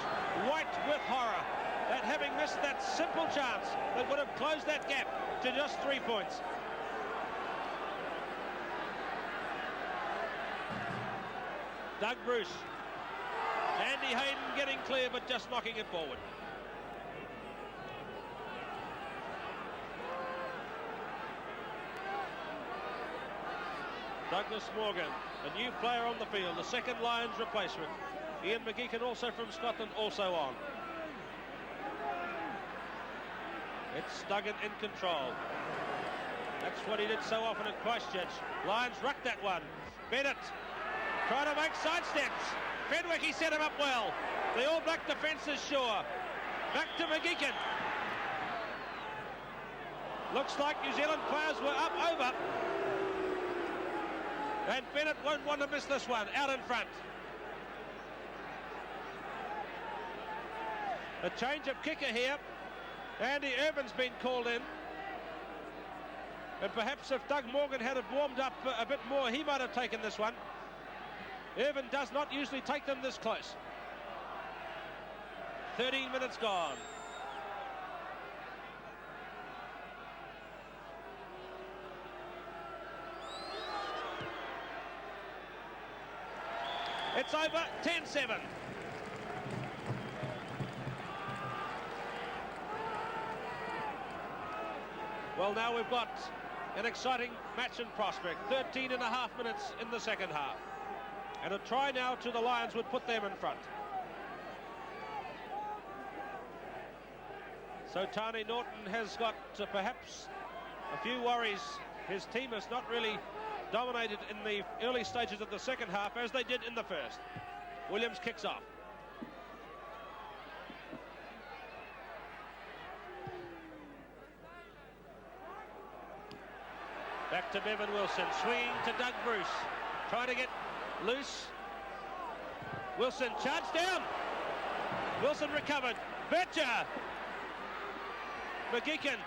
white with horror at having missed that simple chance that would have closed that gap to just 3 points. Doug Bruce. Andy Hayden getting clear but just knocking it forward. Douglas Morgan, a new player on the field, the second Lions replacement. Ian McGeechan, also from Scotland, also on. It's Duggan in control. That's what he did so often at Christchurch. Lions rucked that one. Bennett trying to make side steps. Fenwick, he set him up well. The All Black defence is sure. Back to McGeechan. Looks like New Zealand players were up over. And Bennett won't want to miss this one. Out in front. A change of kicker here. Andy Irvin's been called in. And perhaps if Doug Morgan had warmed up a bit more, he might have taken this one. Irvin does not usually take them this close. 13 minutes gone. It's over, 10-7. Well, now we've got an exciting match in prospect. 13 and a half minutes in the second half. And a try now to the Lions would put them in front. So Tani Norton has got perhaps a few worries. His team has not really dominated in the early stages of the second half as they did in the first. Williams kicks off. Back to Bevan Wilson, swinging to Doug Bruce, trying to get loose. Wilson charged down. Wilson recovered. Betcher. McGeechan.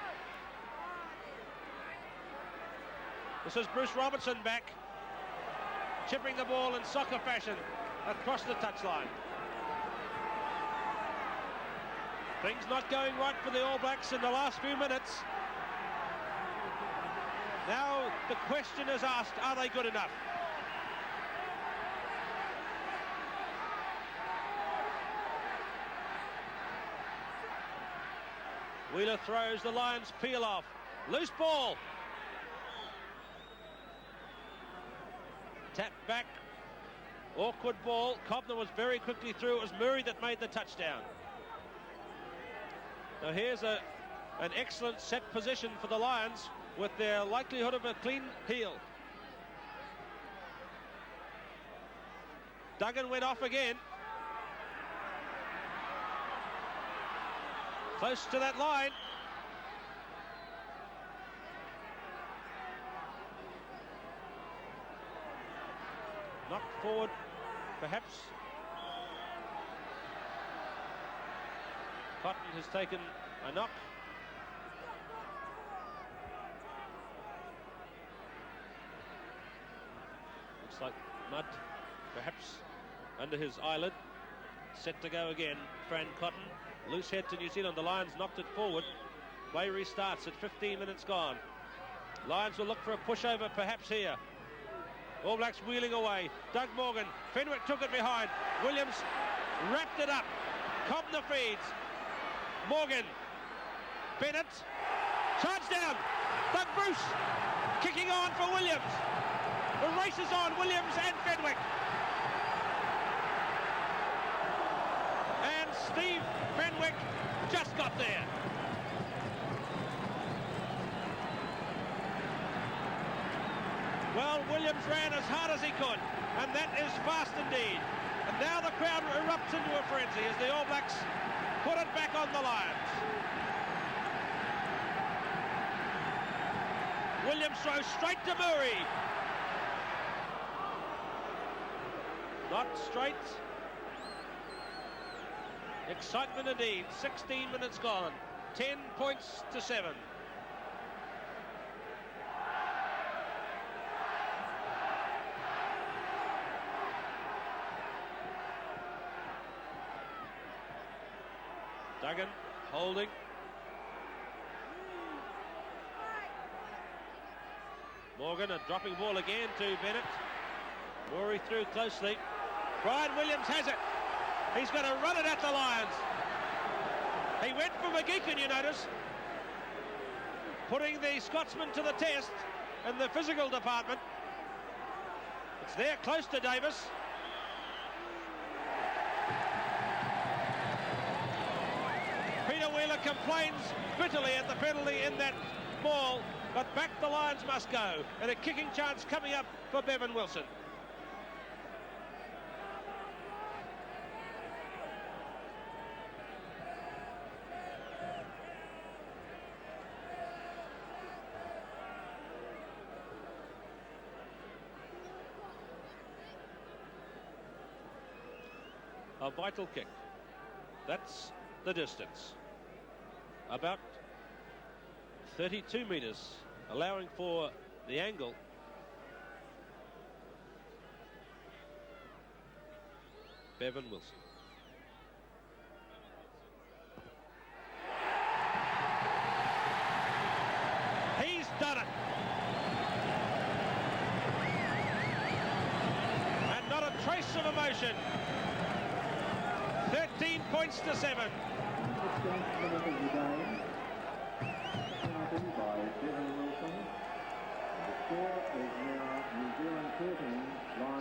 This is Bruce Robertson back, chipping the ball in soccer fashion across the touchline. Things not going right for the All Blacks in the last few minutes. Now the question is asked, are they good enough? Wheeler throws, the Lions peel off. Loose ball. Tap back Awkward ball. Cobner was very quickly through. It was Murray that made the touchdown. Now here's an excellent set position for the Lions with their likelihood of a clean heel. Duggan went off again. Close to that line. Knocked forward, perhaps. Cotton has taken a knock. Looks like mud, perhaps, under his eyelid. Set to go again, Fran Cotton. Loose head to New Zealand. The Lions knocked it forward. Play restarts at 15 minutes gone. Lions will look for a pushover, perhaps here. All Blacks wheeling away. Doug Morgan. Fenwick took it behind. Williams wrapped it up. Cobner feeds. Morgan. Bennett. Charge down. Doug Bruce kicking on for Williams. The race is on. Williams and Fenwick. And Steve Fenwick just got there. Well, Williams ran as hard as he could, and that is fast indeed. And now the crowd erupts into a frenzy as the All Blacks put it back on the Lions. Williams throws straight to Murray. Not straight. Excitement indeed. 16 minutes gone. 10 points to 7. Duggan holding. Morgan, a dropping ball again to Bennett. Murray through closely. Brian Williams has it. He's going to run it at the Lions. He went for McGeechan, you notice. Putting the Scotsman to the test in the physical department. It's there close to Davis. Peter Wheeler complains bitterly at the penalty in that ball, but back the Lions must go, and a kicking chance coming up for Bevan Wilson. A vital kick. That's the distance. About 32 metres, allowing for the angle. Bevan Wilson. He's done it. And not a trace of emotion. 13 points to 7.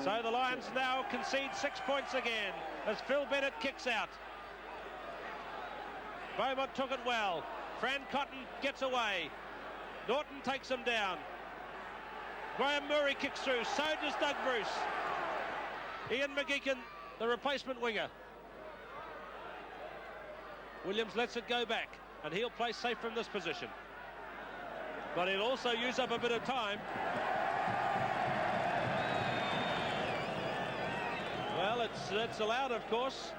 So the Lions now concede 6 points again as Phil Bennett kicks out. Beaumont took it well. Fran Cotton gets away. Norton takes him down. Graham Murray kicks through. So does Doug Bruce. Ian McGeechan, the replacement winger. Williams lets it go back, and he'll play safe from this position. But he'll also use up a bit of time. Well, it's allowed, of course.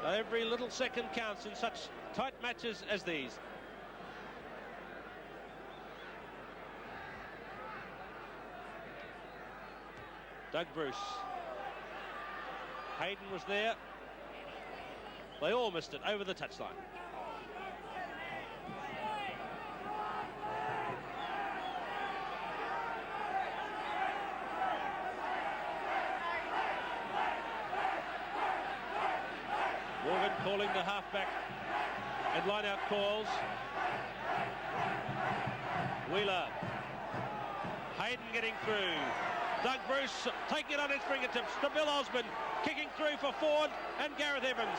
Every little second counts in such tight matches as these. Doug Bruce. Hayden was there. They all missed it over the touchline. Morgan calling the halfback and line-out calls. Wheeler. Hayden getting through. Doug Bruce taking it on his fingertips to Bill Osborne, kicking through for Ford and Gareth Evans.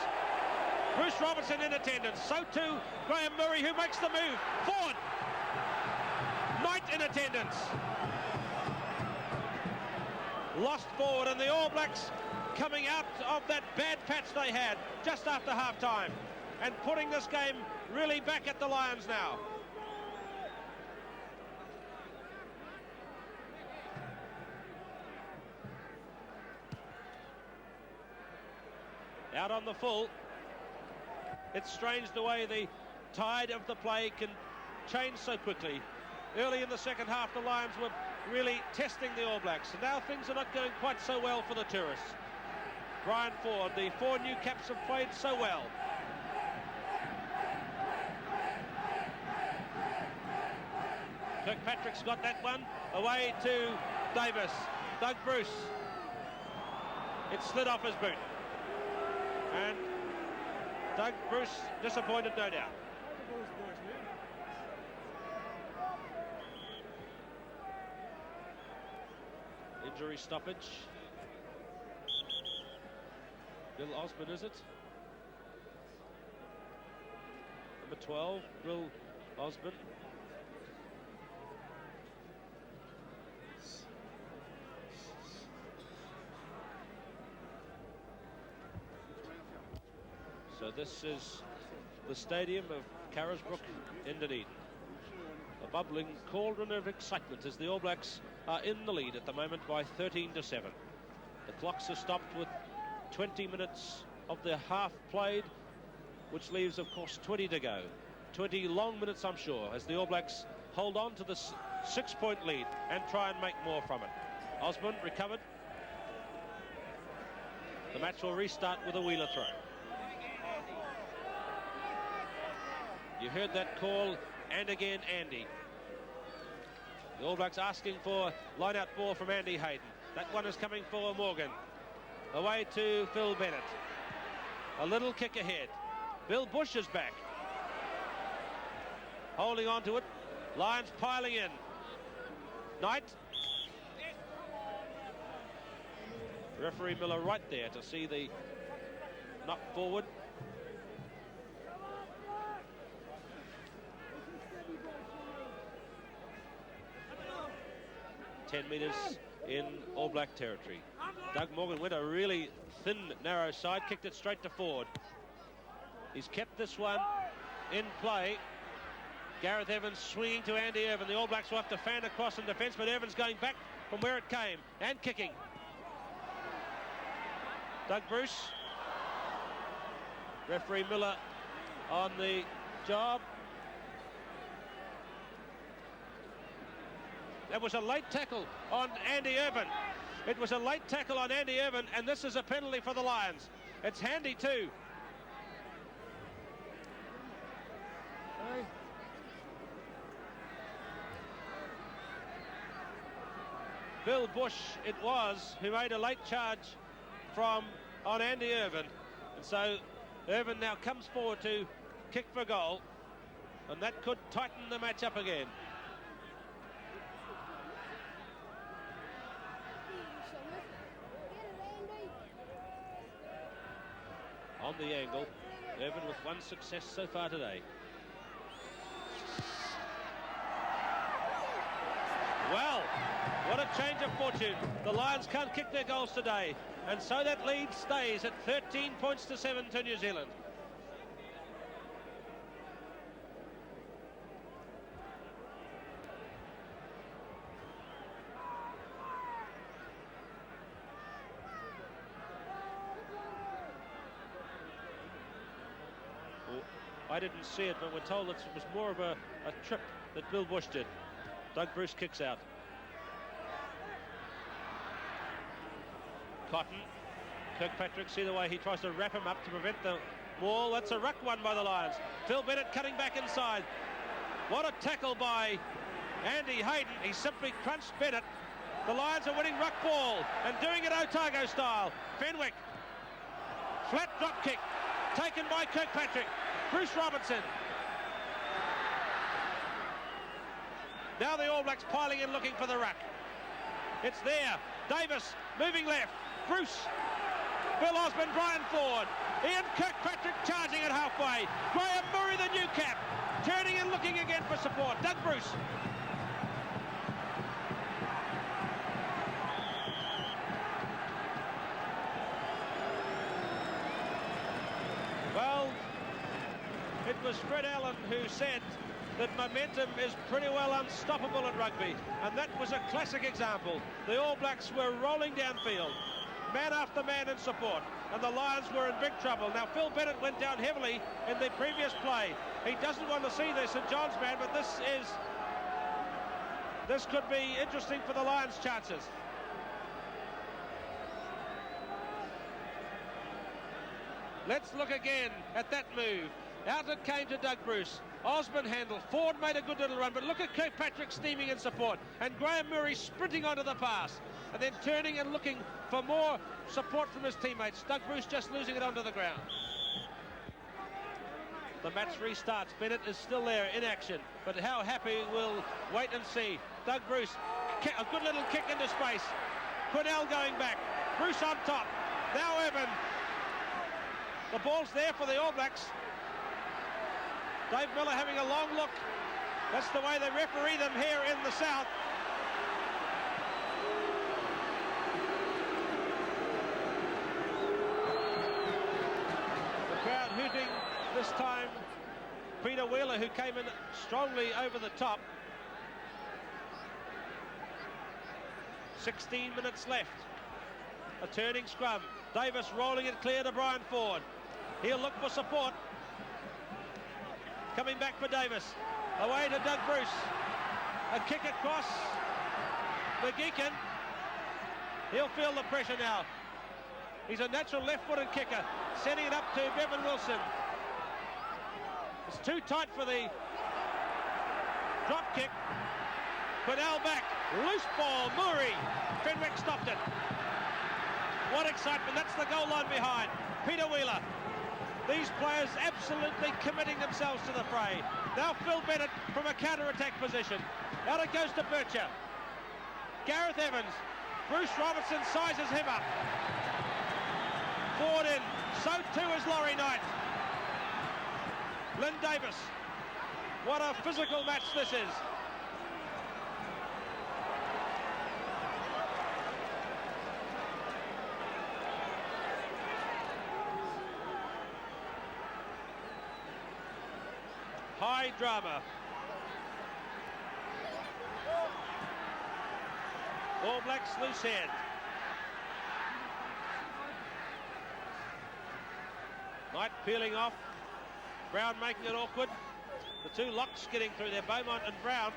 Bruce Robertson in attendance, so too Graham Murray, who makes the move. Ford! Knight in attendance. Lost forward, and the All Blacks coming out of that bad patch they had just after half-time and putting this game really back at the Lions now. Out on the full. It's strange the way the tide of the play can change so quickly. Early in the second half, the Lions were really testing the All Blacks, and now things are not going quite so well for the tourists. Brian Ford, the 4 new caps have played so well. Kirkpatrick's got that one, away to Davis. Doug Bruce. It slid off his boot. And Doug Bruce disappointed, no doubt. Injury stoppage. Bill Osborne, is it? Number 12, Bill Osborne. So this is the stadium of Carisbrook in Dunedin. A bubbling cauldron of excitement as the All Blacks are in the lead at the moment by 13-7. The clocks are stopped with 20 minutes of the half played, which leaves, of course, 20 to go. 20 long minutes, I'm sure, as the All Blacks hold on to the 6-point lead and try and make more from it. Osborne recovered. The match will restart with a Wheeler throw. You heard that call, and again Andy. The All Blacks asking for line-out ball from Andy Hayden. That one is coming for Morgan. Away to Phil Bennett. A little kick ahead. Bill Bush is back. Holding on to it. Lions piling in. Knight. Referee Miller right there to see the knock forward. 10 metres in All Black territory. Doug Morgan went a really thin, narrow side, kicked it straight to Ford. He's kept this one in play. Gareth Evans swinging to Andy Irvin. The All Blacks will have to fan across in defence, but Irvin's going back from where it came and kicking. Doug Bruce. Referee Miller on the job. That was a late tackle on Andy Irvin. It was a late tackle on Andy Irvin, and this is a penalty for the Lions. It's handy too. Bill Bush it was who made a late charge on Andy Irvin, and so Irvin now comes forward to kick for goal, and that could tighten the match up again. On the angle, Irvin with one success so far today. Well, what a change of fortune. The Lions can't kick their goals today, and so that lead stays at 13 points to 7 to New Zealand. I didn't see it, but we're told that it was more of a trip that Bill Bush did. Doug Bruce kicks out. Cotton. Kirkpatrick, see the way he tries to wrap him up to prevent the maul. That's a ruck one by the Lions. Phil Bennett cutting back inside. What a tackle by Andy Hayden. He simply crunched Bennett. The Lions are winning ruck ball and doing it Otago style. Fenwick. Flat drop kick taken by Kirkpatrick. Bruce Robertson. Now the All Blacks piling in looking for the ruck. It's there. Davis moving left. Bruce, Bill Osborne, Brian Ford, Ian Kirkpatrick charging at halfway. Graham Murray, the new cap, turning and looking again for support. Doug Bruce. Well, it was Fred Allen who said that momentum is pretty well unstoppable at rugby, and that was a classic example. The All Blacks were rolling downfield, man after man in support, and the Lions were in big trouble. Now, Phil Bennett went down heavily in the previous play. He doesn't want to see this St John's man, but this could be interesting for the Lions' chances. Let's look again at that move. Out it came to Doug Bruce. Osborne handled. Ford made a good little run, but look at Kirkpatrick steaming in support, and Graham Murray sprinting onto the pass, and then turning and looking for more support from his teammates. Doug Bruce just losing it onto the ground. The match restarts. Bennett is still there in action, but how happy we'll wait and see. Doug Bruce, a good little kick into space. Quinnell going back. Bruce on top. Now Evan. The ball's there for the All Blacks. Dave Miller having a long look. That's the way they referee them here in the South. The crowd hooting this time. Peter Wheeler, who came in strongly over the top. 16 minutes left. A turning scrum. Davis rolling it clear to Brian Ford. He'll look for support. Coming back for Davis. Away to Doug Bruce. A kick across. McGeechan. He'll feel the pressure now. He's a natural left-footed kicker. Setting it up to Bevan Wilson. It's too tight for the drop kick. Quinnell back. Loose ball. Murray. Fenwick stopped it. What excitement. That's the goal line behind. Peter Wheeler. These players absolutely committing themselves to the fray. Now Phil Bennett from a counter-attack position. Out it goes to Bircher. Gareth Evans. Bruce Robertson sizes him up. Ford in. So too is Laurie Knight. Lynn Davis. What a physical match this is. High drama. All Blacks loose head. Knight peeling off. Brown making it awkward. The two locks getting through there, Beaumont and Brown.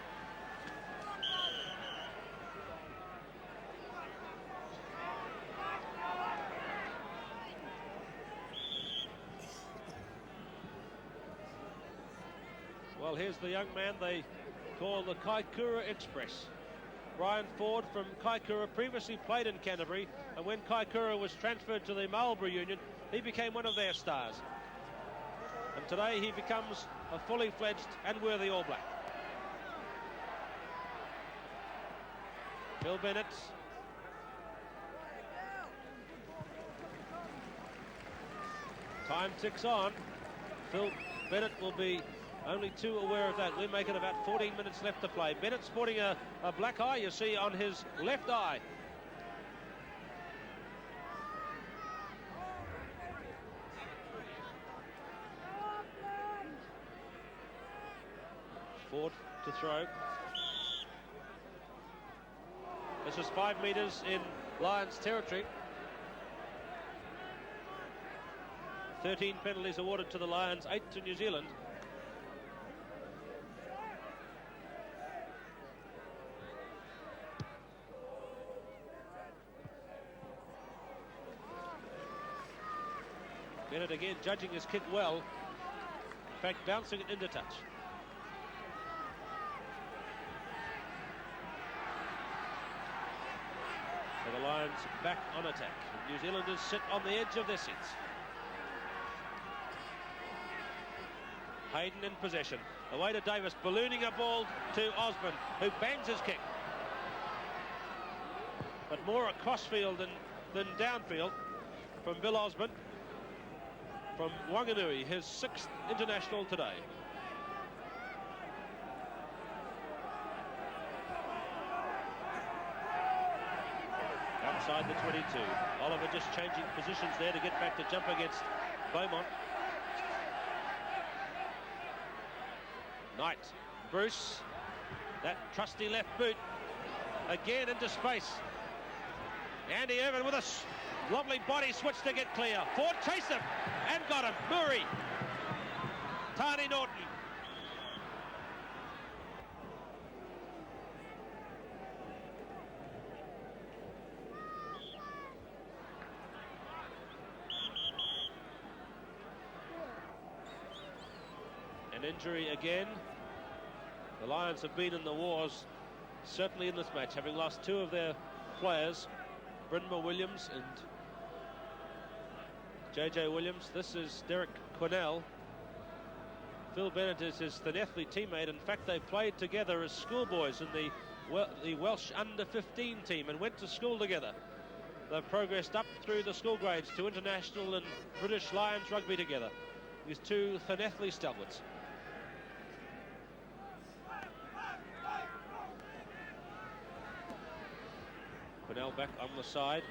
Well, here's the young man they call the Kaikoura Express. Brian Ford from Kaikoura previously played in Canterbury, and when Kaikoura was transferred to the Marlborough Union, he became one of their stars. And today he becomes a fully fledged and worthy All Black. Phil Bennett. Time ticks on. Phil Bennett will be only too aware of that. We're making about 14 minutes left to play. Bennett sporting a black eye, you see, on his left eye. Ford to throw. This is 5 metres in Lions territory. 13 penalties awarded to the Lions, 8 to New Zealand. Bennett again judging his kick well. In fact, bouncing it into touch. So the Lions back on attack. New Zealanders sit on the edge of their seats. Hayden in possession. Away to Davis, ballooning a ball to Osborne, who bangs his kick. but more across field than downfield from Bill Osborne from Wanganui, his 6th international today. Outside the 22. Oliver just changing positions there to get back to jump against Beaumont. Knight, Bruce, that trusty left boot, again into space. Andy Irvin with a lovely body switch to get clear. Ford chased him and got him. Murray, Tani Norton. An injury again. The Lions have been in the wars, certainly in this match, having lost 2 of their players, Brynmar Williams and JJ Williams. This is Derek Quinnell. Phil Bennett is his Llanelli teammate. In fact, they played together as schoolboys in the Welsh under-15 team and went to school together. They've progressed up through the school grades to international and British Lions rugby together. These 2 Llanelli stalwarts. Quinnell back on the side.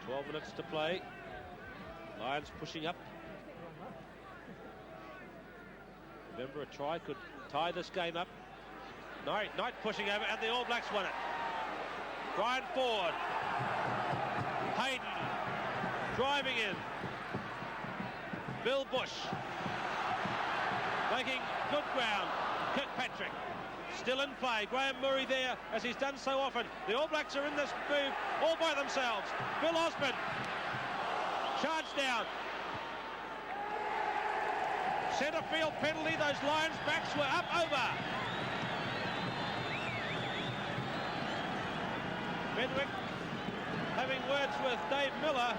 12 minutes to play. Lions pushing up. Remember, a try could tie this game up. Knight pushing over, and the All Blacks won it. Brian Ford. Hayden driving in. Bill Bush making good ground. Kirkpatrick still in play. Graham Murray there, as he's done so often. The All Blacks are in this move all by themselves. Bill Osborne charged down. Centre field penalty. Those Lions backs were up over. Benwick having words with Dave Miller.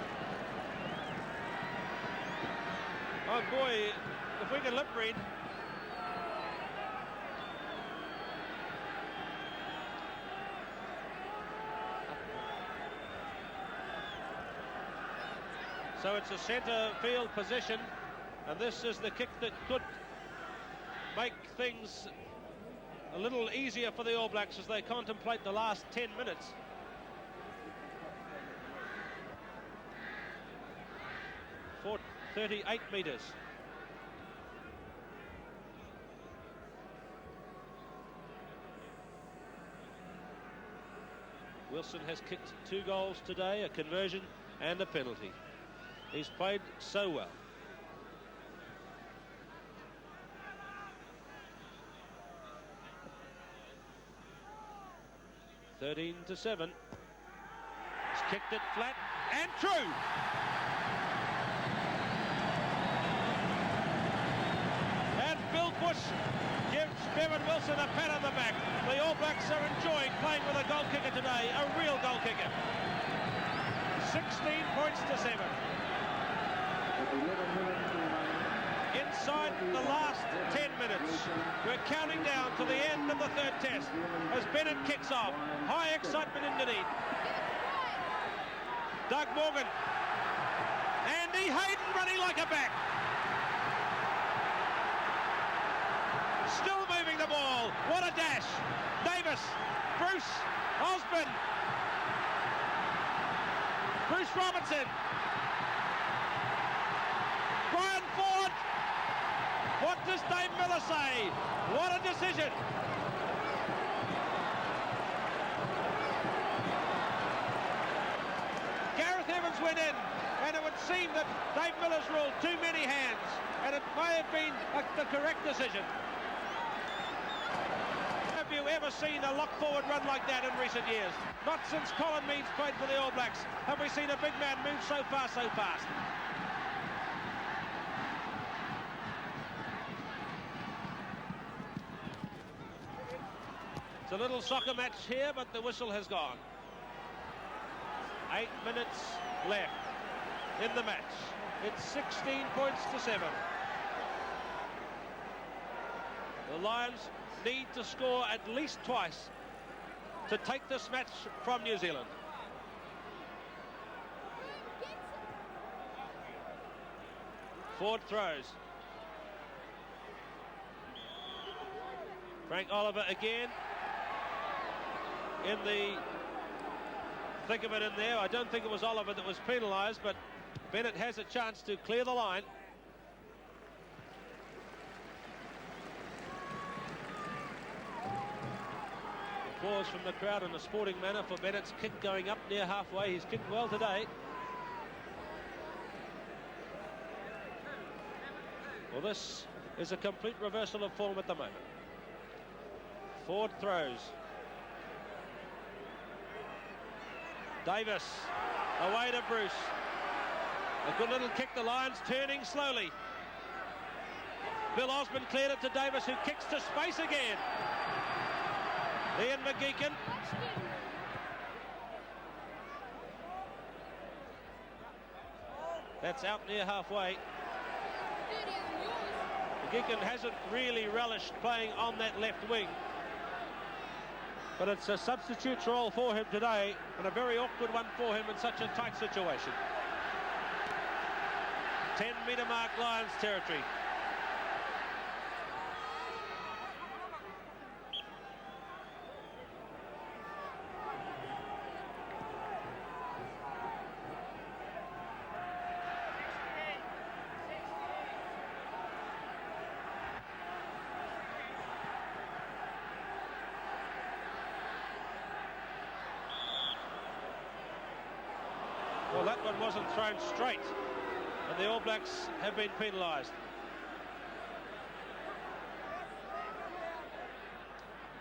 Oh boy, if we can lip read. So it's a centre field position, and this is the kick that could make things a little easier for the All Blacks as they contemplate the last 10 minutes. For 38 metres. Wilson has kicked 2 goals today, a conversion and a penalty. He's played so well. (13-7). He's kicked it flat and true. And Bill Bush gives Bevan Wilson a pat on the back. The All Blacks are enjoying playing with a goal kicker today, a real goal kicker. 16 points to 7. Inside the last 10 minutes. We're counting down to the end of the 3rd test as Bennett kicks off. High excitement in Dunedin. Doug Morgan. Andy Hayden running like a back. Still moving the ball. What a dash. Davis. Bruce. Osborne. Bruce Robinson. Brian Ford. What does Dave Miller say? What a decision. Gareth Evans went in, and it would seem that Dave Miller's ruled too many hands, and it may have been the correct decision. Have you ever seen a lock forward run like that in recent years? Not since Colin Meads played for the All Blacks have we seen a big man move so fast, so fast. It's a little soccer match here, but the whistle has gone. 8 minutes left in the match. It's 16 points to 7. The Lions need to score at least twice to take this match from New Zealand. Ford throws. Frank Oliver again in the thick of it in there. I don't think it was Oliver that was penalised, but Bennett has a chance to clear the line. Applause from the crowd in a sporting manner for Bennett's kick going up near halfway. He's kicked well today. Well, this is a complete reversal of form at the moment. Ford throws. Davis away to Bruce. A good little kick. The Lions turning slowly. Bill Osborne cleared it to Davis, who kicks to space again. Ian McGeechan. That's out near halfway. McGeechan hasn't really relished playing on that left wing, but it's a substitute's role for him today, and a very awkward one for him in such a tight situation. 10-metre mark, Lions territory. Well, that one wasn't thrown straight, and the All Blacks have been penalised.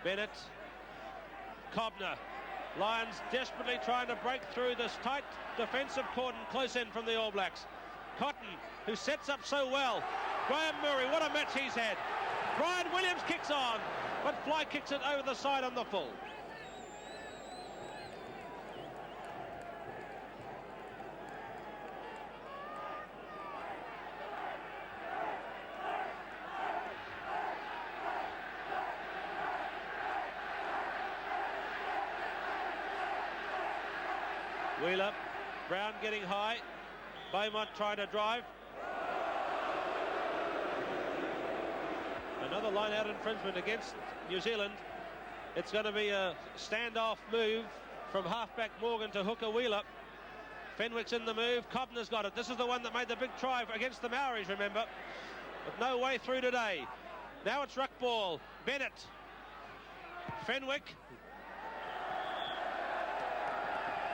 Bennett, Cobner. Lions desperately trying to break through this tight defensive cordon close in from the All Blacks. Cotton, who sets up so well. Graham Murray, what a match he's had. Brian Williams kicks on, but Fly kicks it over the side on the full. Wheeler, Brown getting high, Beaumont trying to drive. Another line-out infringement against New Zealand. It's going to be a standoff move from halfback Morgan to hooker Wheeler. Fenwick's in the move, Cobner's got it. This is the one that made the big try against the Maoris, remember. But no way through today. Now it's ruck ball. Bennett, Fenwick.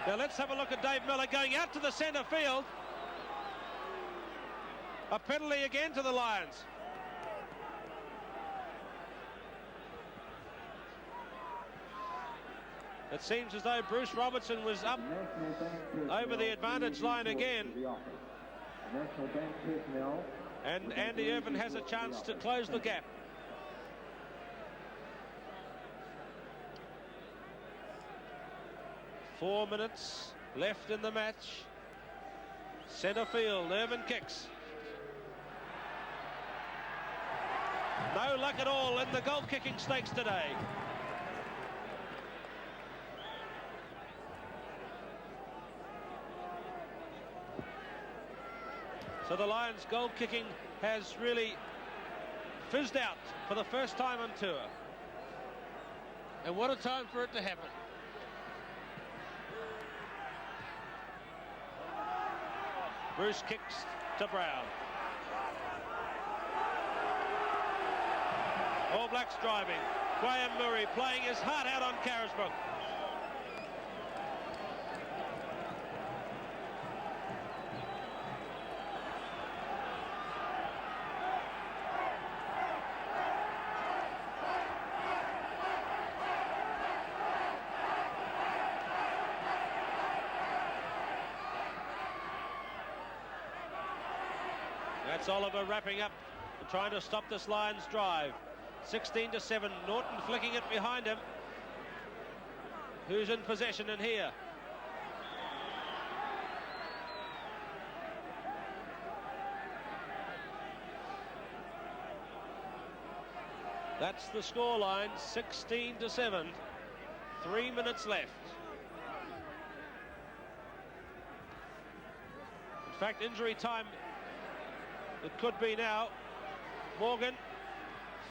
Now let's have a look at Dave Miller going out to the centre field. A penalty again to the Lions. It seems as though Bruce Robertson was up over the advantage line again. And Andy Irvin has a chance to close the gap. Four minutes left in the match. Centre field, Irvin kicks. No luck at all in the goal kicking stakes today. So the Lions goal kicking has really fizzed out for the first time on tour. And what a time for it to happen. Bruce kicks to Brown. All Blacks driving. Graham Murray playing his heart out on Carisbrook. That's Oliver wrapping up, trying to stop this Lions drive. 16-7, Norton flicking it behind him. Who's in possession in here? That's the scoreline, 16-7. 3 minutes left. In fact, injury time it could be now. Morgan,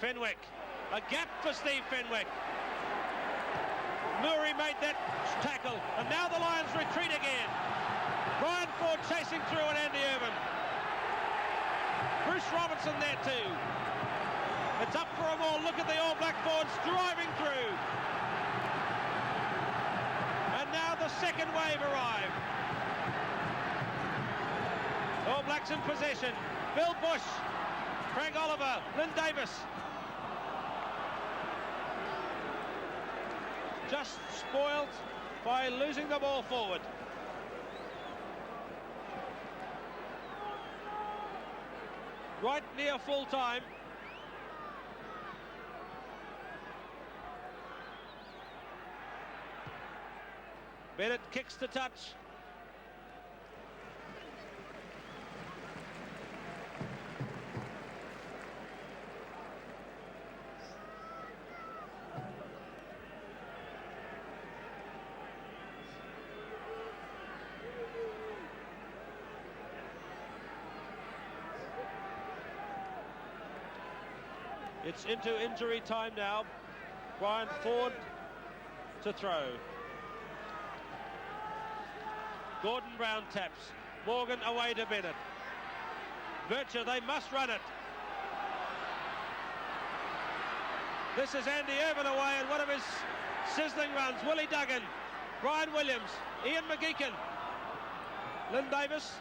Fenwick, a gap for Steve Fenwick. Murray made that tackle, and now the Lions retreat again. Brian Ford chasing through, and Andy Irvin. Bruce Robinson there too. It's up for a ball. Look at the All Black forwards driving through. And now the second wave arrive. All Blacks in possession. Bill Bush, Craig Oliver, Lynn Davis. Just spoiled by losing the ball forward. Right near full time. Bennett kicks to touch. It's into injury time now. Brian Ford to throw. Gordon Brown taps. Morgan away to Bennett. Bircher, they must run it. This is Andy Irvin away and one of his sizzling runs. Willie Duggan, Brian Williams, Ian McGeechan. Lynn Davis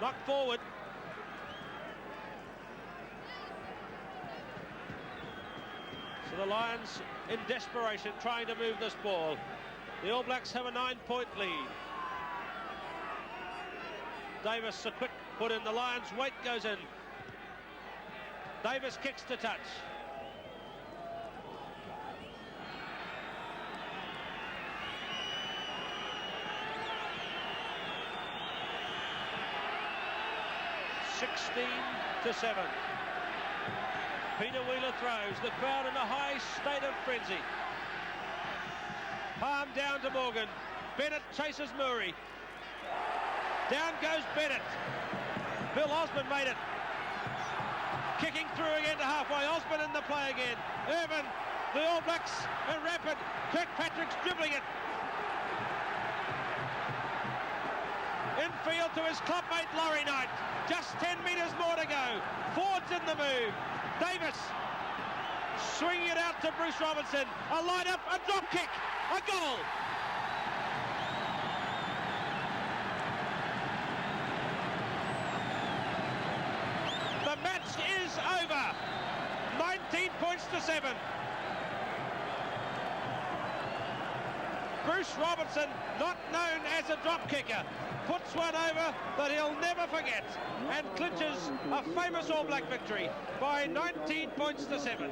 knocked forward. So the Lions in desperation trying to move this ball. The All Blacks have a 9-point lead. Davis, a quick put in. The Lions' weight goes in. Davis kicks to touch. (16-7). Peter Wheeler throws. The crowd in a high state of frenzy. Palm down to Morgan. Bennett chases Murray. Down goes Bennett. Bill Osborne made it. Kicking through again to halfway. Osborne in the play again. Irvin, the All Blacks are rapid. Kirkpatrick's dribbling it. Infield to his clubmate Laurie Knight. Just 10 metres more to go. Ford's in the move. Davis swinging it out to Bruce Robinson. A line-up, a drop kick, a goal. The match is over. 19-7. Bruce Robinson, not known as a drop kicker, puts one over that he'll never forget and clinches a famous All Black victory by 19-7.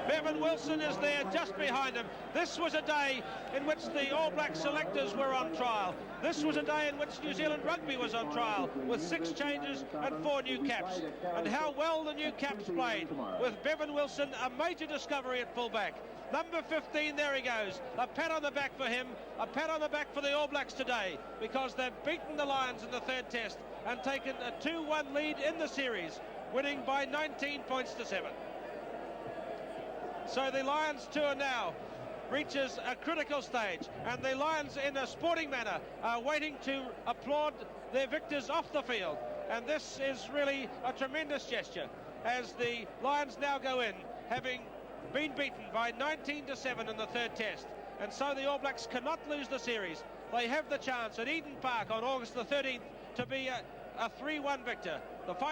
Bevan Wilson is there just behind him. This was a day in which the All Black selectors were on trial. This was a day in which New Zealand Rugby was on trial with 6 changes and 4 new caps. And how well the new caps played, with Bevan Wilson a major discovery at fullback. Number 15, there he goes. A pat on the back for him, a pat on the back for the All Blacks today, because they've beaten the Lions in the 3rd test and taken a 2-1 lead in the series, winning by 19-7. So the Lions tour now reaches a critical stage, and the Lions in a sporting manner are waiting to applaud their victors off the field. And this is really a tremendous gesture as the Lions now go in, having been beaten by 19-7 in the 3rd test. And so the All Blacks cannot lose the series. They have the chance at Eden Park on August the 13th to be a 3-1 victor. The final